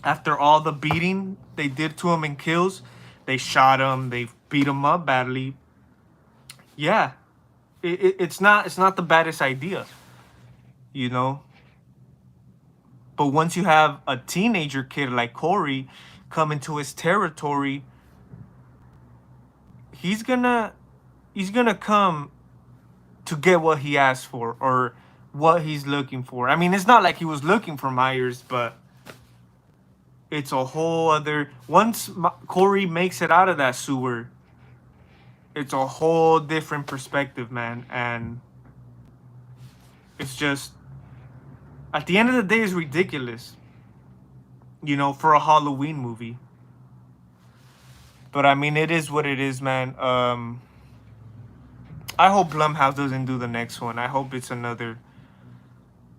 After all the beating they did to him in Kills, they shot him, they beat him up badly. Yeah, it's not the baddest idea, But once you have a teenager kid like Corey come into his territory, he's gonna come to get what he asked for or what he's looking for. I mean, it's not like he was looking for Myers, but it's a whole other. Once Corey makes it out of that sewer, it's a whole different perspective, man. And it's just, at the end of the day, it's ridiculous, you know, for a Halloween movie. But I mean, it is what it is, man. I hope Blumhouse doesn't do the next one. I hope it's another.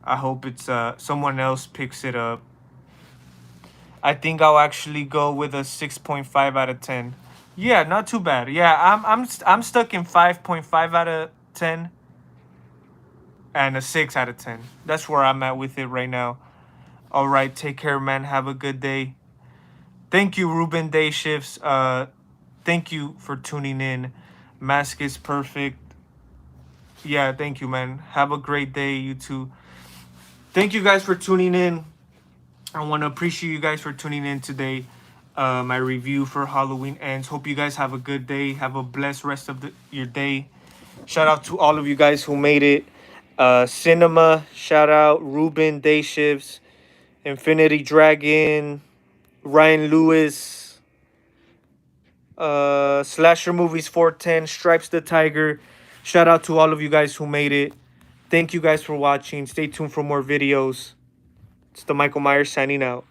I hope it's someone else picks it up. I think I'll actually go with a 6.5 out of 10. Yeah, not too bad. Yeah, I'm stuck in 5.5 out of 10 and a 6 out of 10. That's where I'm at with it right now. All right, take care, man. Have a good day. Thank you, Ruben Day Shifts. Thank you for tuning in. Mask is perfect. Yeah, thank you, man. Have a great day, you too. Thank you guys for tuning in. I want to appreciate you guys for tuning in today. My review for Halloween Ends. Hope you guys have a good day. Have a blessed rest of your day. Shout out to all of you guys who made it. Cinema, shout out. Ruben Day Shifts, Infinity Dragon, Ryan Lewis, Slasher Movies 410, Stripes the Tiger. Shout out to all of you guys who made it. Thank you guys for watching. Stay tuned for more videos. It's the Michael Myers signing out.